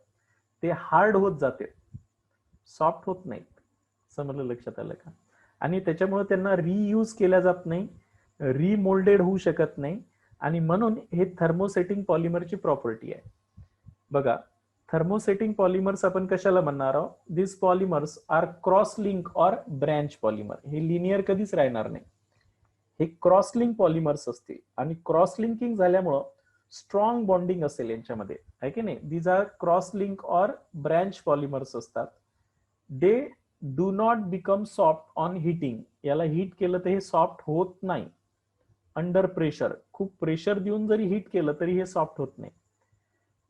ते हार्ड होत जाते, सॉफ्ट होत नाहीत. समजलं, लक्षात आलं का. आणि त्याच्यामुळे त्यांना रियूज केल्या जात नाही, रिमोल्डेड होऊ शकत नाही, आणि म्हणून हे थर्मोसेटिंग पॉलिमरची प्रॉपर्टी आहे. बघा, थर्मोसेटिंग पॉलिमर्स आपण कशाला म्हणणार आहोत, this polymers are cross link or branch polymer. हे लिनियर कधीच राहणार नाही, हे क्रॉस लिंक पॉलिमर्स असतील. आणि क्रॉस लिंकिंग झाल्यामुळं स्ट्रॉंग बॉन्डिंग असेल यांच्यामध्ये, आहे की नाही. These are cross link or branch polymers असतात. They do not become soft on heating. याला हिट केलं तर हे सॉफ्ट होत नाही. अंडर प्रेशर, खूप प्रेशर देऊन जरी हिट केलं तरी हे सॉफ्ट होत नाही.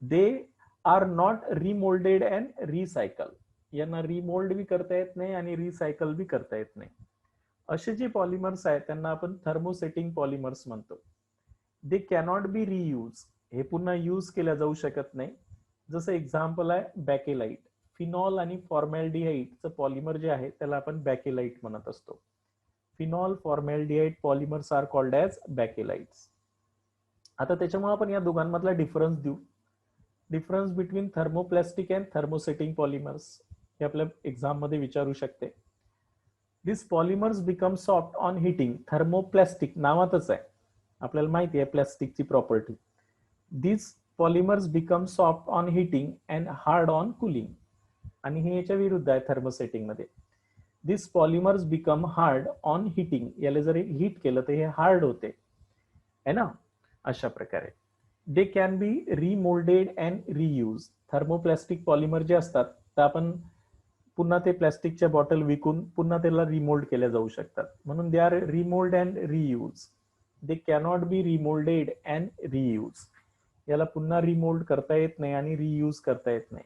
They are not remoulded and recycle. यांना रिमोल्ड बी करता येत नाही आणि रिसायकल बी करता येत नाही. असे जे पॉलिमर्स आहेत त्यांना आपण थर्मोसेटिंग पॉलिमर्स म्हणतो. दे कॅनॉट बी रियूज. हे पुन्हा यूज केल्या जाऊ शकत नाही. जसं एक्झाम्पल आहे बॅकेलाइट. फिनॉल आणि फॉर्मॅल्डिहाइडचं पॉलिमर जे आहे त्याला आपण बॅकेलाइट म्हणत असतो. Phenol formaldehyde polymers are called as bakelites. आता त्याच्यामुळे आपण या दोघांमधला डिफरन्स देऊ. Difference between thermoplastic and thermosetting polymers हे आपल्या एक्झाम मध्ये विचारू शकते. This polymers become soft on heating. Thermoplastic नावातच आहे, आपल्याला माहिती आहे प्लास्टिकची property. This polymers become soft on heating and hard on cooling. आणि हे याच्या विरुद्ध आहे थर्मोसेटिंग मध्ये. This polymers become hard on heating. याला जर हिट केलं तर हे हार्ड होते, है ना. अशा प्रकारे they can be remoulded and reuse. Thermoplastic polymer जे असतात तर आपण पुन्हा ते प्लॅस्टिकच्या बॉटल विकून पुन्हा त्याला रिमोल्ड केल्या जाऊ शकतात, म्हणून they are remould and reuse. They cannot be remoulded and reuse. याला पुन्हा रिमोल्ड करता येत नाही आणि रियूज करता येत नाही.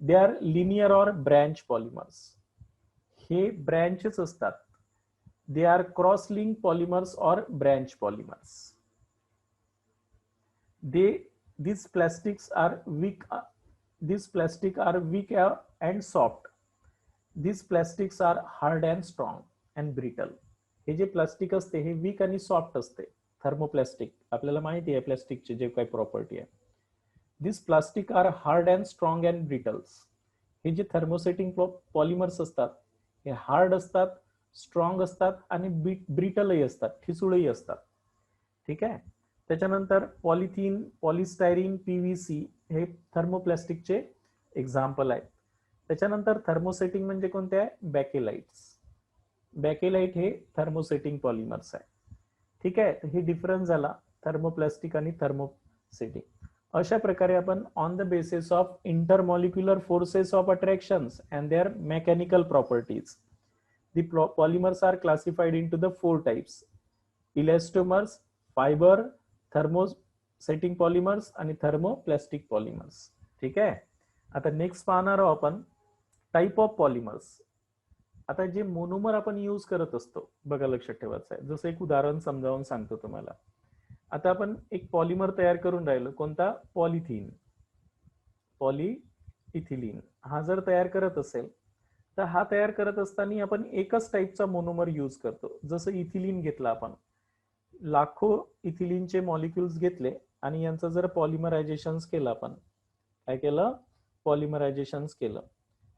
They are linear or branch polymers. हे ब्रँचेस असतात. They are cross link polymers or branch polymers. These plastics are weak. These plastics are weak and soft. These plastics are hard and strong and brittle. हे जे plastic असते हे weak आणि soft असते. Thermoplastic आपल्याला माहिती आहे प्लास्टिकचे जे काही प्रॉपर्टी आहे. This plastic are hard and strong and brittles. हे जे थर्मोसेटिंग पॉलिमर्स असतात हे हार्ड असतात, स्ट्रॉंग असतात आणि ब्रिटलही असतात, ठिसूळही असतात. ठीक आहे. त्याच्यानंतर पॉलिथिन, पॉलिस्टायरीन, पीव्हीसी हे थर्मोप्लास्टिकचे एक्झाम्पल आहेत. त्याच्यानंतर थर्मोसेटिंग म्हणजे कोणते आहे, बॅकेलाइट्स. बॅकेलाइट हे थर्मोसेटिंग पॉलिमर्स आहे. ठीक आहे. हे डिफरन्स झाला थर्मोप्लास्टिक आणि थर्मोसेटिंग. अशा प्रकारे आपण on the basis of intermolecular forces of attractions and their mechanical properties the polymers are classified into the 4 types: elastomers, fibre, thermosetting polymers आणि थर्मोप्लास्टिक पॉलिमर्स. ठीक आहे. आता नेक्स्ट पाहणार आहोत आपण टाइप ऑफ पॉलिमर्स. आता जे मोनोमर आपण यूज करत असतो, बघा लक्षात ठेवायचं आहे. जसं एक उदाहरण समजावून सांगतो तुम्हाला. आता आपण एक पॉलिमर तयार करून राहिलो, कोणता, पॉलिथिन. पॉलीइथिलीन हा जर तयार करत असेल तर हा तयार करत असताना आपण एकच टाईपचा मोनोमर यूज करतो. जसं इथिलीन घेतला आपण, लाखो इथिलीनचे मॉलिक्युल्स घेतले आणि यांचं जर पॉलिमरायझेशन केलं, आपण काय केलं, पॉलिमरायझेशन केलं,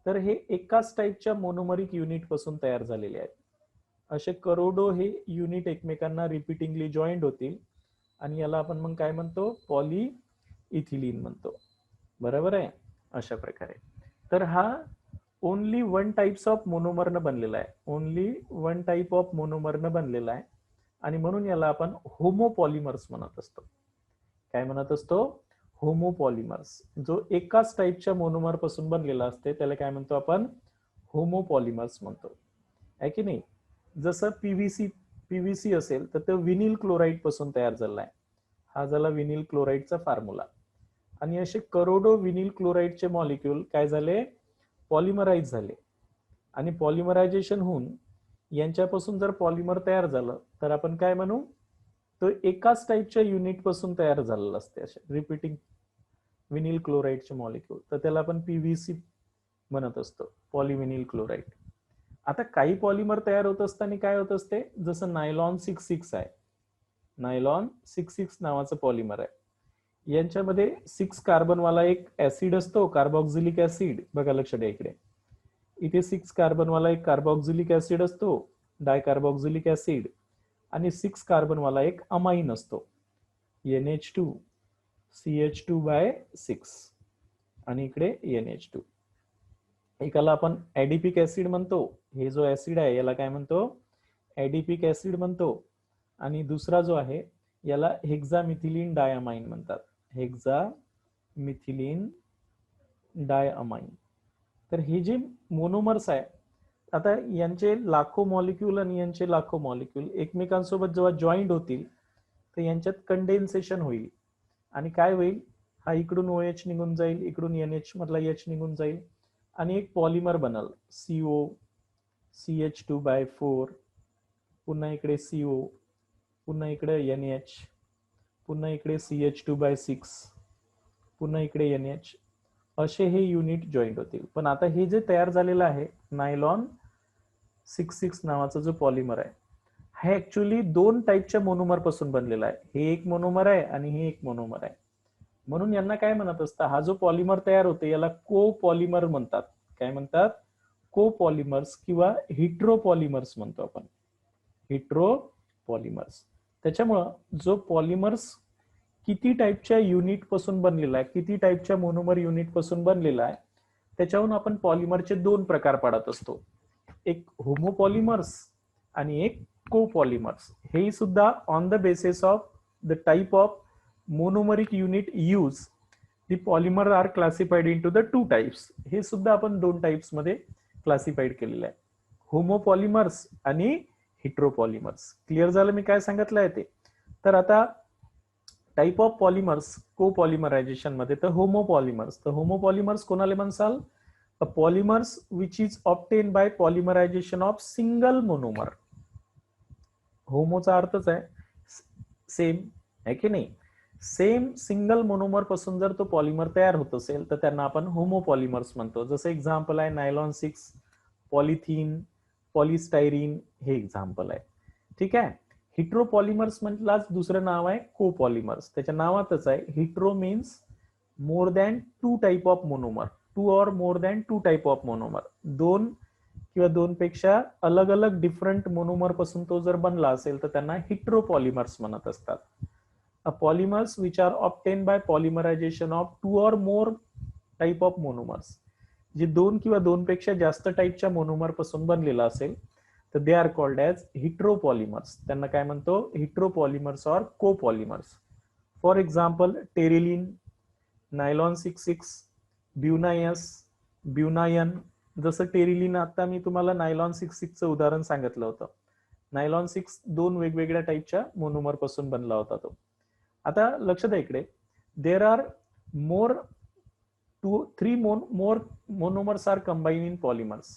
तर हे एकाच टाईपच्या मोनोमरिक युनिट पासून तयार झालेले आहेत. असे करोडो हे युनिट एकमेकांना रिपीटिंगली जॉईंट होतील आणि याला आपण मग काय म्हणतो, पॉलीइथिलीन म्हणतो. बरोबर आहे. अशा प्रकारे तर हा ओनली वन टाइप्स ऑफ मोनोमरनं बनलेला आहे, ओनली वन टाइप ऑफ मोनोमरनं बनलेला आहे आणि म्हणून याला आपण होमोपॉलिमर्स म्हणत असतो. काय म्हणत असतो, होमोपॉलिमर्स. जो एकाच टाईपच्या मोनोमर पासून बनलेला असते त्याला काय म्हणतो आपण, होमोपॉलिमर्स म्हणतो, आहे की नाही. जसं पीव्हीसी असेल तर तो विनिल क्लोराईड पासून तयार झाला आहे, हा झाला विनिल क्लोराईडचा फॉर्म्युला. आणि असे करोडो विनिल क्लोराईडचे मॉलिक्यूल काय झाले, पॉलिमराइज झाले आणि पॉलिमरायझेशन होऊन यांच्यापासून जर पॉलिमर तयार झालं तर आपण काय म्हणू, तो एकाच टाईपच्या युनिट पासून तयार झालेलं असते, असे रिपीटिंग विनिल क्लोराईडचे मॉलिक्यूल, तर त्याला आपण पीव्हीसी म्हणत असतो, पॉलिविनिल क्लोराईड. आता काही पॉलिमर तयार होत असताना काय होत असते, जसं नायलॉन 66 आहे, नायलॉन 66 नावाचं पॉलिमर आहे. यांच्यामध्ये 6 कार्बन वाला एक ऍसिड असतो, कार्बॉक्झिलिक ऍसिड. बघा लक्ष द्या इकडे, इथे 6 कार्बन वाला एक कार्बॉक्झिलिक ऍसिड असतो, डायकार्बॉक्झिलिक ऍसिड, आणि 6 कार्बन वाला एक अमाइन असतो, NH2 CH2/6 आणि इकडे NH2. एकाला आपण ऍडिपिक ऍसिड म्हणतो, हे जो ऍसिड आहे याला काय म्हणतो, ऍडिपिक ऍसिड म्हणतो, आणि दुसरा जो आहे याला हेक्सामिथिलीन डायअमाइन म्हणतात, हेक्सामिथिलीन डायअमाइन. तर हे जे मोनोमर्स आहे, आता यांचे लाखो मॉलिक्यूल आणि यांचे लाखो मॉलिक्यूल एकमेकांसोबत जेव्हा जॉईंट होतील तर यांच्यात कंडेन्सेशन होईल आणि काय होईल, हा इकडून OH निघून जाईल, इकडून NH मधला H निघून जाईल आणि एक पॉलिमर बनल, CO CH2/4, पुन्हा इकडे CO, पुन्हा इकडे NH, पुन्हा इकडे CH2/6, पुन्हा इकडे NH, असे हे युनिट जॉईंट होतील. पण आता हे जे तयार झालेलं आहे नायलॉन 66 नावाचा जो पॉलिमर आहे, हा ऍक्च्युअली दोन टाईपच्या मोनोमर पासून बनलेला आहे. हे एक मोनोमर आहे आणि हे एक मोनोमर आहे. म्हणून यांना काय म्हणत असतं, हा जो पॉलिमर तयार होते याला कोपॉलिमर म्हणतात. काय म्हणतात, कोपॉलिमर्स किंवा हिट्रोपॉलिमर्स म्हणतो आपण, हिट्रोपॉलिमर्स. त्याच्यामुळं जो पॉलिमर्स किती टाईपच्या युनिट पासून बनलेला आहे, किती टाईपच्या मोनोमर युनिट पासून बनलेला आहे, त्याच्यावरून आपण पॉलिमरचे दोन प्रकार पाडत असतो, एक होमोपॉलिमर्स आणि एक कोपॉलिमर्स. हे सुद्धा on the basis of the type of monomeric unit use the polymer are classified into the two types. हे सुद्धा आपण दोन टाइप्स मध्ये क्लासिफाईड केलेलं आहे, होमोपॉलिमर्स आणि हिट्रोपॉलिमर्स. क्लिअर झालं मी काय सांगितलं आहे ते. तर आता टाइप ऑफ पॉलिमर्स कोपॉलिमरायझेशन मध्ये, तर होमोपॉलिमर्स. तर होमोपॉलिमर्स कोणाला म्हणसाल, polymers which is obtain by polymerisation of single monomer. होमोचा अर्थच आहे सेम, आहे की नाही. सेम सिंगल मोनोमर पासून जर तो पॉलिमर तयार होत असेल तर त्यांना आपण होमोपॉलिमर्स म्हणतो. जसं एक्झाम्पल आहे नायलॉन 6, पॉलिथिन, पॉलिस्टायरीन, हे एक्झाम्पल आहे. ठीक आहे. हिट्रोपॉलिमर्स म्हटलाच दुसरं नाव आहे कोपॉलिमर्स. त्याच्या नावातच आहे, hetero means more than two type of monomer, two or more than two type of monomer. दोन किंवा दोन पेक्षा अलग अलग डिफरंट मोनोमर पासून तो जर बनला असेल तर त्यांना हिट्रोपॉलिमर्स म्हणत असतात. Polymers which are obtain by polymerisation of two or more type of monomers. जे दोन किंवा दोन पेक्षा जास्त टाईपच्या मोनोमर पासून बनलेला असेल तर they are called as heteropolymers. त्यांना काय म्हणतो, heteropolymers or copolymers. For example terylene, nylon 66, buna S, buna N. जसं टेरिलिन आता मी तुम्हाला नायलॉन 66चं उदाहरण सांगितलं होतं. नायलॉन 6 दोन वेगवेगळ्या टाईपच्या मोनोमर पासून बनला होता तो. आता लक्ष द्या इकडे, there are more 3 more monomers are combine in polymers.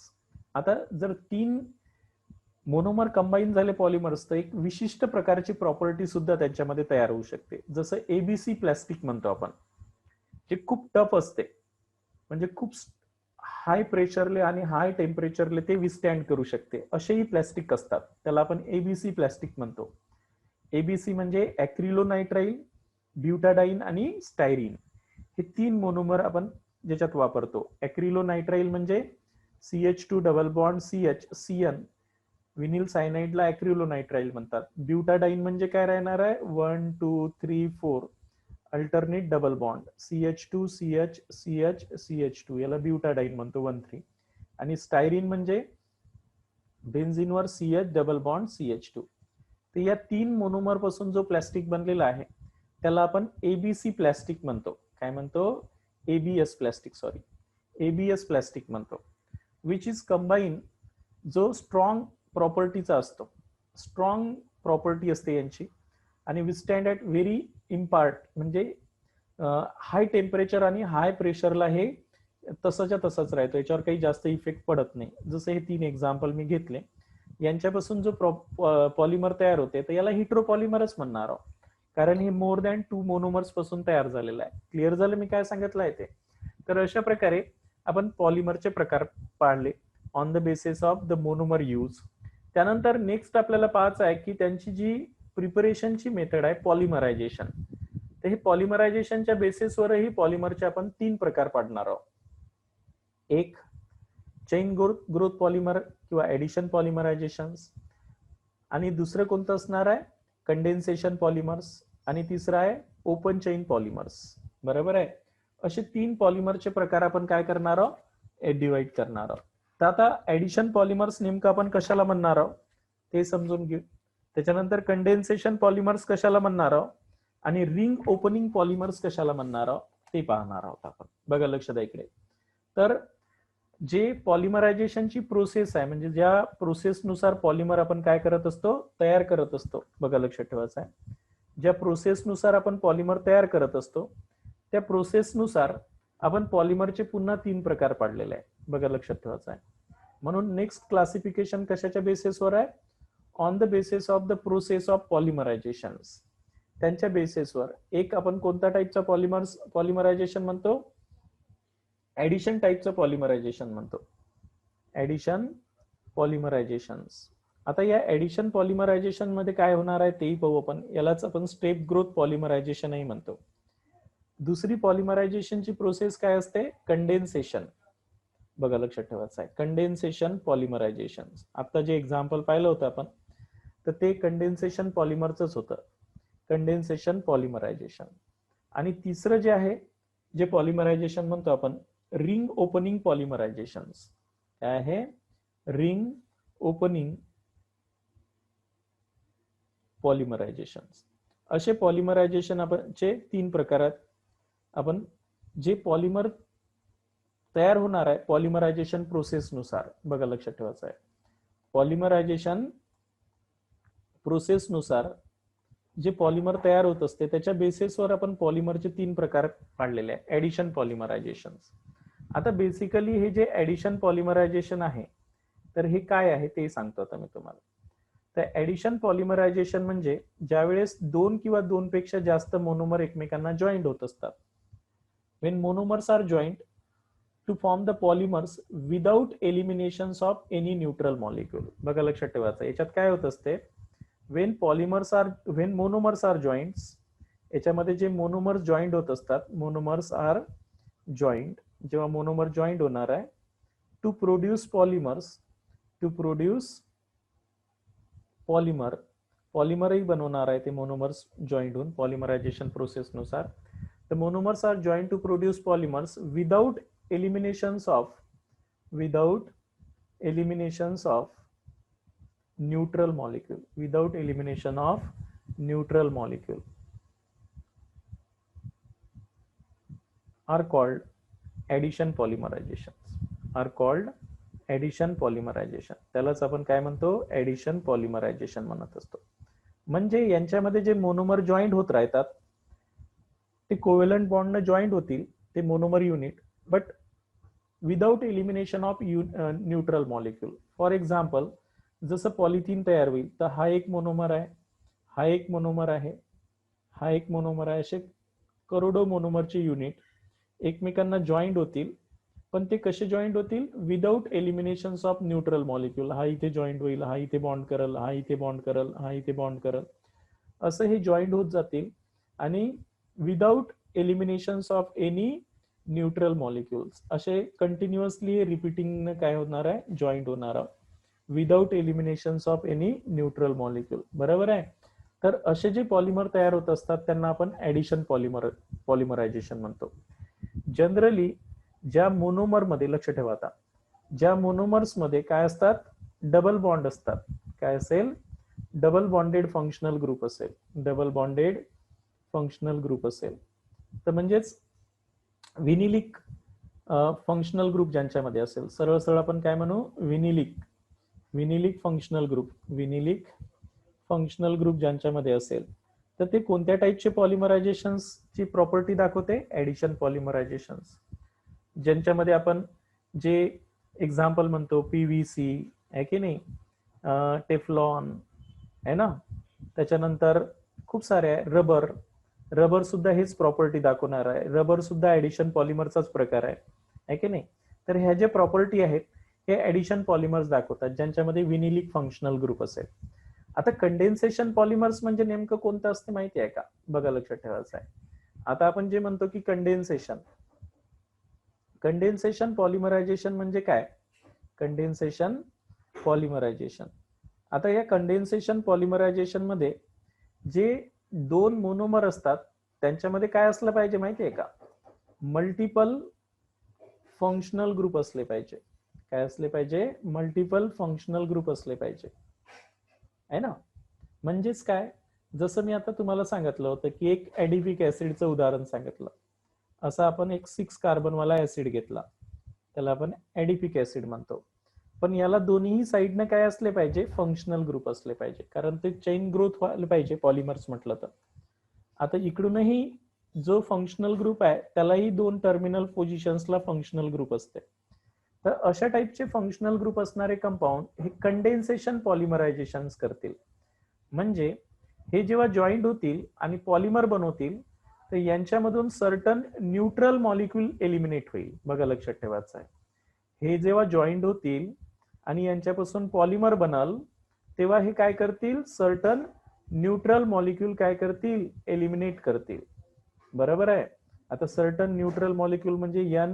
आता जर 3 मोनोमर कंबाईन झाले पॉलिमर्स तर एक विशिष्ट प्रकारची प्रॉपर्टी सुद्धा त्यांच्यामध्ये तयार होऊ शकते. जसं ABC प्लॅस्टिक म्हणतो आपण, जे खूप टफ असते. म्हणजे खूप हाय प्रेशरले आणि हाय टेम्परेचरले ते विस्टँड करू शकते असेही प्लॅस्टिक असतात. त्याला आपण एबीसी प्लॅस्टिक म्हणतो. एबीसी म्हणजे ऍक्रिलोनाइट्राइल, ब्युटाडाइन आणि स्टायरीन, हे 3 मोनोमर आपण ज्याच्यात वापरतो. ऍक्रिलोनाइट्राइल म्हणजे CH2 double bond CH CN, विनिल सायनाइडला ऍक्रिलोनाइट्राइल म्हणतात. ब्युटाडाइन म्हणजे काय राहणार आहे, 1 2 3 4 alternate double bond CH2 CH CH CH2, याला ब्युटाडाइन म्हणतो 1 3. आणि स्टायरीन म्हणजे बेन्झिनवर CH डबल बॉन्ड CH2. तर या 3 मोनोमर पासून जो प्लॅस्टिक बनलेला आहे त्याला आपण एबीसी प्लॅस्टिक म्हणतो. काय म्हणतो, ABS plastic, sorry, ABS plastic म्हणतो. विच इज कंबाईन, जो स्ट्रॉंग प्रॉपर्टीचा असतो, स्ट्रॉंग प्रॉपर्टी असते यांची, आणि विस्टँड ॲट व्हेरी इम्पार्ट, म्हणजे हाय टेम्परेचर आणि हाय प्रेशरला हे तसंच्या तसंच राहतो, याच्यावर काही जास्त इफेक्ट पडत नाही. जसं हे 3 एक्झाम्पल मी घेतले, यांच्यापासून जो पॉलिमर तयार होते तर याला हिट्रोपॉलिमरच म्हणणार आहोत, कारण हे मोर दॅन 2 मोनोमर्स पासून तयार झालेलं आहे. क्लिअर झालं मी काय सांगितलं आहे ते? तर अशा प्रकारे आपण पॉलिमरचे प्रकार पाळले on the basis of the monomer use. त्यानंतर नेक्स्ट आपल्याला पाहायचं आहे की त्यांची जी प्रिपरेशनची मेथड आहे पॉलिमरायझेशन. तर हे पॉलिमरायझेशनच्या बेसिसवरही पॉलिमरचे आपण 3 प्रकार पाडणार आहोत. एक चेन ग्रोथ पॉलिमर किंवा एडिशन पॉलिमरायझेशन, आणि दुसरं कोणतं असणार आहे, कंडेन्सेशन पॉलिमर्स, आणि तिसरं आहे ओपन चेन पॉलिमर्स. बरोबर आहे. असे 3 पॉलिमरचे प्रकार आपण काय करणार आहोत, डिवाइड करणार आहोत. तर आता एडिशन पॉलिमर्स नेमकं आपण कशाला म्हणणार आहोत ते समजून घेऊ. त्याच्यानंतर कंडेन्सेशन पॉलिमर्स कशाला म्हणणार आहोत, आणि रिंग ओपनिंग पॉलिमर्स कशाला म्हणणार आहोत ते पाहणार आहोत आपण. बघा लक्ष द्या इकडे. तर जे पॉलिमरायझेशनची प्रोसेस आहे, म्हणजे ज्या प्रोसेसनुसार पॉलिमर आपण काय करत असतो, तयार करत असतो, बघा लक्षात ठेवायचं आहे, ज्या प्रोसेसनुसार आपण पॉलिमर तयार करत असतो त्या प्रोसेसनुसार आपण पॉलिमरचे पुन्हा 3 प्रकार पाडलेले आहे. बघा लक्षात ठेवायचं आहे. म्हणून नेक्स्ट क्लासिफिकेशन कशाच्या बेसिसवर आहे, on the basis of the process of polymerisation. त्यांच्या बेसिसवर एक आपण कोणत्या टाईपचा पॉलिमरायझेशन म्हणतो, ऍडिशन टाईपचं पॉलिमरायझेशन म्हणतो, ऍडिशन पॉलिमरायझेशन. आता या ऍडिशन पॉलिमरायझेशन मध्ये काय होणार आहे तेही पाहू आपण. यालाच आपण स्टेप ग्रोथ पॉलिमरायझेशनही म्हणतो. दुसरी पॉलिमरायझेशनची प्रोसेस काय असते, कंडेन्सेशन. बघा लक्षात ठेवायचं आहे, कंडेन्सेशन पॉलिमरायझेशन. आता जे एक्झाम्पल पाहिलं होतं आपण तर ते कंडेन्सेशन पॉलिमरचंच होतं, कंडेन्सेशन पॉलिमरायझेशन. आणि तिसरं जे आहे, जे पॉलिमरायझेशन म्हणतो आपण, रिंग ओपनिंग पॉलिमरायझेशन. काय आहे, रिंग ओपनिंग पॉलिमरायझेशन. असे पॉलिमरायझेशन आपणचे 3 प्रकार आहेत. आपण जे पॉलिमर तयार होणार आहे पॉलिमरायझेशन प्रोसेसनुसार, बघा लक्षात ठेवायचं आहे, पॉलिमरायझेशन प्रोसेसनुसार जे पॉलिमर तयार होत असते त्याच्या बेसिसवर आपण पॉलिमरचे 3 प्रकार पाडलेले आहे, ऍडिशन पॉलिमरायझेशन. आता बेसिकली हे जे ऍडिशन पॉलिमरायझेशन आहे तर हे काय आहे ते सांगतो आता मी तुम्हाला. तर ऍडिशन पॉलिमरायझेशन म्हणजे ज्यावेळेस 2 किंवा 2 पेक्षा जास्त मोनोमर एकमेकांना जॉईंट होत असतात. when monomers are joined to form the polymers without eliminations of any neutral molecule. बघा लक्षात ठेवायचं, याच्यात काय होत असते, when monomers are joints, याच्यामध्ये जे मोनोमर्स जॉईंट होत असतात, मोनोमर्स आर जॉईंट, जेव्हा मोनोमर जॉईंट होणार आहे टू प्रोड्यूस पॉलिमर, पॉलिमरही बनवणार आहे ते मोनोमर्स जॉईंट होऊन पॉलिमरायझेशन प्रोसेसनुसार. The monomers are joined to produce polymers without eliminations of neutral molecule, without elimination of neutral molecule are called addition polymerization. त्यालाच आपण काय म्हणतो, ऍडिशन पॉलिमरायझेशन म्हणत असतो. म्हणजे यांच्यामध्ये जे मोनोमर जॉईंट होत राहतात ते कोव्हॅलंट बॉन्डने जॉईंट होतील, ते monomer unit, but without elimination of neutral molecule. For example, जसं पॉलिथिन तयार होईल तर हा एक मोनोमर आहे, हा एक मोनोमर आहे, असे करोडो मोनोमरचे युनिट एकमेकांना जॉईंट होतील पण ते कसे जॉईंट होतील? Without elimination of neutral molecule. हा इथे जॉईंट होईल, हा इथे बॉन्ड करल, हा इथे बॉन्ड करल, हा इथे बॉन्ड करल, असं हे जॉईंट होत जातील आणि without elimination of any neutral molecules असे कंटिन्युअसली रिपीटिंग काय होणार आहे? जॉईंट होणार आहे without elimination of any neutral molecule. बरोबर आहे. तर असे जे पॉलिमर तयार होत असतात त्यांना आपण ऍडिशन पॉलिमरायझेशन म्हणतो. जनरली ज्या मोनोमर मध्ये, लक्ष ठेवा आता, ज्या मोनोमर्स मध्ये काय असतात? डबल बॉन्ड असतात. काय असेल? डबल बॉन्डेड फंक्शनल ग्रुप असेल. डबल बॉन्डेड फंक्शनल ग्रुप असेल तर म्हणजेच विनिलिक फंक्शनल ग्रुप ज्यांच्यामध्ये असेल, सरळ सरळ आपण काय म्हणू? विनिलिक फंक्शनल ग्रुप. विनिलिक फंक्शनल ग्रुप ज्यांच्यामध्ये असेल तर ते कोणत्या टाईपचे पॉलिमरायझेशनची प्रॉपर्टी दाखवते? ऍडिशन पॉलिमरायझेशन्स. ज्यांच्यामध्ये आपण जे एक्झाम्पल म्हणतो पीव्हीसी आहे की नाही, टेफ्लॉन आहे ना, त्याच्यानंतर खूप सारे आहे. रबर सुद्धा हेच प्रॉपर्टी दाखवणार आहे. रबर सुद्धा ऍडिशन पॉलिमरचाच प्रकार आहे की नाही. तर ह्या ज्या प्रॉपर्टी आहेत हे ऍडिशन पॉलिमर्स दाखवतात ज्यांच्यामध्ये विनिलिक फंक्शनल ग्रुप असेल. आता कंडेन्सेशन पॉलिमर्स म्हणजे नेमकं कोणतं असते माहिती आहे का? बघा, लक्षात ठेवायचं आहे. आता आपण जे म्हणतो की कंडेन्सेशन पॉलिमरायझेशन म्हणजे काय? कंडेन्सेशन पॉलिमरायझेशन. आता या कंडेन्सेशन पॉलिमरायझेशन मध्ये जे दोन मोनोमर असतात त्यांच्यामध्ये काय असलं पाहिजे माहिती आहे का? मल्टिपल फंक्शनल ग्रुप असले पाहिजे. काय असले पाहिजे? मल्टिपल फंक्शनल ग्रुप असले पाहिजे, आहे ना. म्हणजेच काय? जसं मी आता तुम्हाला सांगितलं होतं की एक ऍडिपिक ऍसिडचं उदाहरण सांगितलं. असं आपण एक 6 कार्बनवाला ऍसिड घेतला, त्याला आपण ऍडिपिक ऍसिड म्हणतो. पण याला दोन्ही साईडनं काय असले पाहिजे? फंक्शनल ग्रुप असले पाहिजे, कारण ते चेन ग्रोथ व्हायला पाहिजे पॉलिमर्स म्हटलं तर. आता इकडूनही जो फंक्शनल ग्रुप आहे त्यालाही दोन टर्मिनल पोझिशन्सला फंक्शनल ग्रुप असते. तर अशा टाईपचे फंक्शनल ग्रुप असणारे कंपाऊंड हे कंडेन्सेशन पॉलिमरायझेशन करतील. म्हणजे हे जेव्हा जॉईंट होतील आणि पॉलिमर बनवतील तर यांच्यामधून सर्टन न्यूट्रल मॉलिक्यूल एलिमिनेट होईल. बघा, लक्षात ठेवायचं आहे. हे जेव्हा जॉईंट होतील आणि यांच्यापासून पॉलिमर बनल तेव्हा हे काय करतील? सर्टन न्यूट्रल मॉलिक्यूल काय करतील? एलिमिनेट करतील. बरोबर आहे. आता सर्टन न्यूट्रल मॉलिक्यूल म्हणजे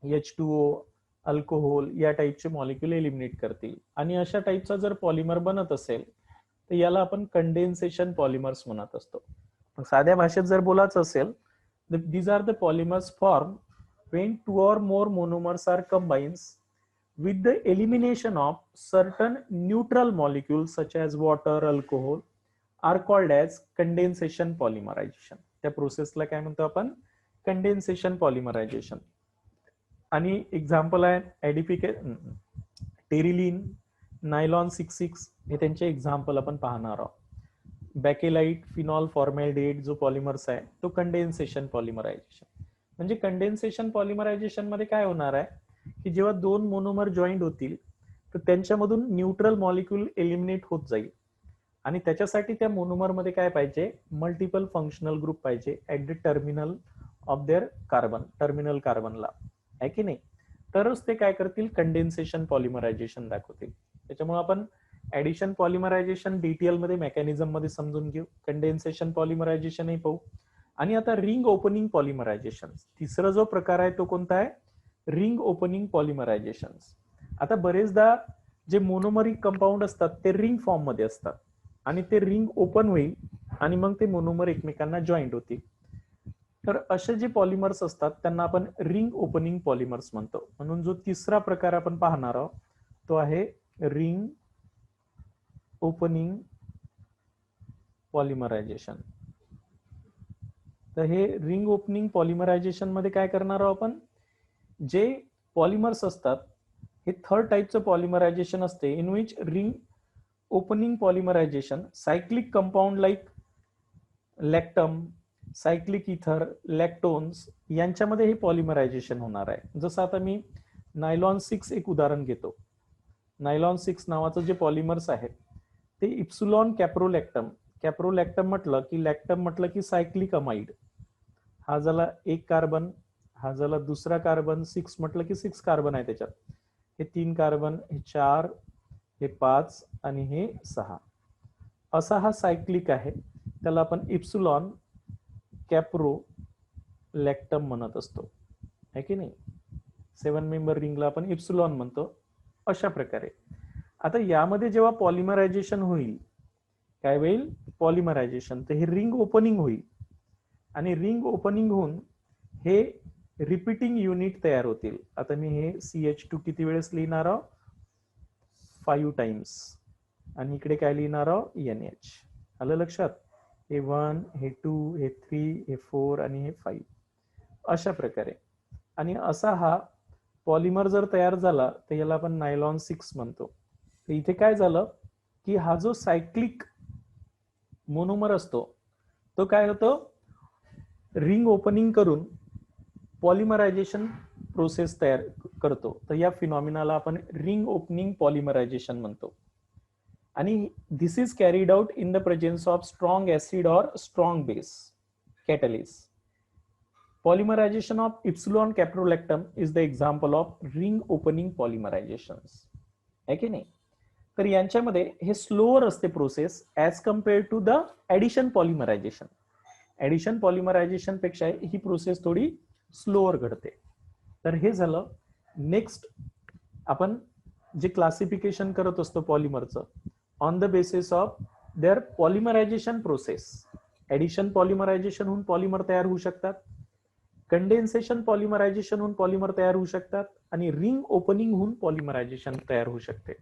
H2O, अल्कोहोल या टाईपचे मॉलिक्यूल एलिमिनेट करतील. आणि अशा टाईपचा जर पॉलिमर बनत असेल तर याला आपण कंडेन्सेशन पॉलिमर्स म्हणत असतो. साध्या भाषेत जर बोलायचं असेल, these are the polymers formed when two or more monomers are combined with the elimination of certain neutral molecules such as water, alcohol are called as condensation polymerization. त्या प्रोसेसला काय म्हणतो आपण? कंडेन्सेशन पॉलिमरायझेशन. आणि एक्झाम्पल आहे ऍडिपिक, टेरिलिन, नायलॉन 66 हे त्यांचे example आपण पाहणार आहोत. बॅकेलाइट, फिनॉल फॉर्मॅल्डिहाइड जो पॉलिमर्स आहे तो कंडेन्सेशन पॉलिमरायझेशन. म्हणजे कंडेन्सेशन पॉलिमरायझेशन मध्ये काय होणार आहे की जेव्हा दोन मोनोमर जॉईंट होतील तर त्यांच्यामधून न्यूट्रल मॉलिक्यूल एलिमिनेट होत जाईल आणि त्याच्यासाठी त्या मोनोमर मध्ये काय पाहिजे? मल्टिपल फंक्शनल ग्रुप पाहिजे at the terminal of their carbon, terminal कार्बनला, आहे की नाही. तरच ते काय करतील? कंडेन्सेशन पॉलिमरायझेशन दाखवतील. त्याच्यामुळे आपण ऍडिशन पॉलिमरायझेशन डिटेल मध्ये मेकॅनिझम मध्ये समजून घेऊ. कंडेन्सेशन पॉलिमरायझेशन हे पाहू. आणि आता रिंग ओपनिंग पॉलिमरायझेशन, तिसरा जो प्रकार आहे तो कोणता आहे? Ring opening polymerisation. आता बरेचदा जे मोनोमरिक कंपाऊंड असतात ते रिंग फॉर्म मध्ये असतात आणि ते रिंग ओपन होईल आणि मग ते मोनोमर एकमेकांना जॉईंट होतील. तर असे जे पॉलिमर्स असतात त्यांना आपण रिंग ओपनिंग पॉलिमर्स म्हणतो. म्हणून जो तिसरा प्रकार आपण पाहणार आहोत तो आहे रिंग ओपनिंग पॉलिमरायझेशन. तर हे रिंग ओपनिंग पॉलिमरायझेशन मध्ये काय करणार आहोत आपण? जे पॉलिमर्स असतात हे थर्ड टाईपचं पॉलिमरायझेशन असते in which ring opening polymerisation cyclic compound like lactam, cyclic ether, lactones यांच्यामध्ये हे पॉलिमरायझेशन होणार आहे. जसं आता मी नायलॉन 6 एक उदाहरण घेतो. नायलॉन 6 नावाचं जे पॉलिमर्स आहे ते इप्सिलॉन कॅप्रोलॅक्टम. कॅप्रोलॅक्टम म्हटलं की सायक्लिक अमाइड. हा झाला एक कार्बन हा झाला दुसरा कार्बन, 6 म्हटलं की 6 कार्बन आहे त्याच्यात. हे 3 कार्बन, हे 4, हे 5 आणि हे 6. असा हा सायक्लिक आहे. त्याला आपण इप्सिलॉन कॅप्रो लॅक्टम म्हणत असतो, है की नाही. 7 मेंबर रिंगला आपण इप्सिलॉन म्हणतो. अशा प्रकारे आता यामध्ये जेव्हा पॉलिमरायझेशन होईल, काय होईल, पॉलिमरायझेशन, तर हे रिंग ओपनिंग होईल आणि रिंग ओपनिंग होऊन हे रिपीटिंग युनिट तयार होतील. आता मी हे CH2 किती वेळेस लिहिणार आहोत, 5 टाइम्स, आणि इकडे काय लिहिणार आहोत, NH. आलं लक्षात. हे 1, हे 2, हे 3, हे 4 आणि हे 5. अशा प्रकारे. आणि असा हा पॉलिमर जर तयार झाला तर याला आपण नायलॉन 6 म्हणतो. तर इथे काय झालं की हा जो सायक्लिक मोनोमर असतो तो काय होतो, रिंग ओपनिंग करून पॉलिमरायझेशन प्रोसेस तयार करतो. तर या फिनॉमिनाला आपण रिंग ओपनिंग पॉलिमरायझेशन म्हणतो. आणि this is carried out in the presence of strong acid और strong base catalyst. Polymerization of epsilon caprolactam is the example of ring opening polymerizations. है की नाही. तर यांच्यामध्ये हे स्लोअर असते process as compare to the addition polymerisation. Addition polymerisation पेक्षा ही प्रोसेस थोडी स्लोअर घडते. तर हे झालं. नेक्स्ट आपण जे क्लासिफिकेशन करत असतो पॉलिमरचं on the basis of their polymerisation process. Addition polymerisation होऊन पॉलिमर तयार होऊ शकतात, कंडेन्सेशन पॉलिमरायझेशन होऊन पॉलिमर तयार होऊ शकतात, आणि रिंग ओपनिंग होऊन पॉलिमरायझेशन तयार होऊ शकते.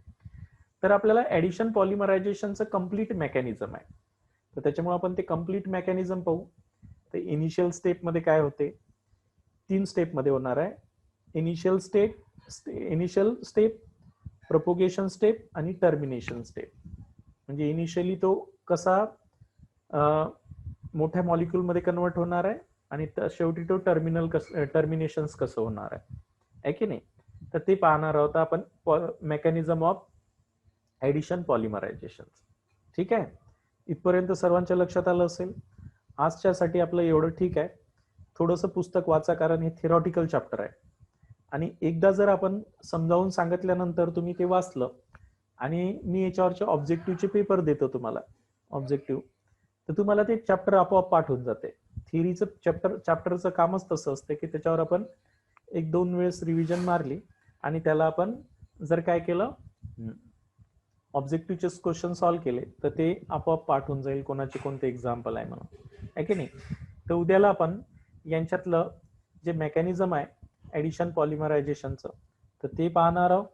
तर आपल्याला ऍडिशन पॉलिमरायझेशनचं कम्प्लीट मेकॅनिझम आहे. तर त्याच्यामुळे आपण ते कम्प्लीट मेकॅनिझम पाहू. तर इनिशियल स्टेपमध्ये काय होते, 3 स्टेपमध्ये होणार आहे. इनिशियल स्टेप, प्रोपोगेशन स्टेप आणि टर्मिनेशन स्टेप. म्हणजे इनिशियली तो कसा मोठ्या मॉलिक्यूलमध्ये कन्वर्ट होणार आहे आणि शेवटी तो टर्मिनेशन कसं होणार आहे की नाही. तर ते पाहणार आहोत आपण मेकॅनिझम ऑफ ऍडिशन पॉलिमरायझेशन. ठीक आहे. इथपर्यंत सर्वांच्या लक्षात आलं असेल. आजच्यासाठी आपलं एवढं ठीक आहे. थोडंसं पुस्तक वाचा, कारण हे थिअरॉटिकल चॅप्टर आहे. आणि एकदा जर आपण समजावून सांगितल्यानंतर तुम्ही ते वाचलं आणि मी याच्यावरचे ऑब्जेक्टिव्हचे पेपर देतो तुम्हाला, ऑब्जेक्टिव्ह, तर तुम्हाला ते चॅप्टर आपोआप पाठ होऊन जाते. थिअरीचं चॅप्टरचं कामच तसं असतं की त्याच्यावर आपण 1-2 वेळेस रिव्हिजन मारली आणि त्याला आपण जर काय केलं, ऑब्जेक्टिव्हचे क्वेश्चन सॉल्व्ह केले, तर ते आपोआप पाठ होऊन जाईल कोणाचे कोणते एक्झाम्पल आहे म्हणून, आहे की नाही. तर उद्याला आपण यांच्यातलं जे मेकॅनिझम आहे ऍडिशन पॉलिमरायझेशनचं, तर ते पाहणार आहोत.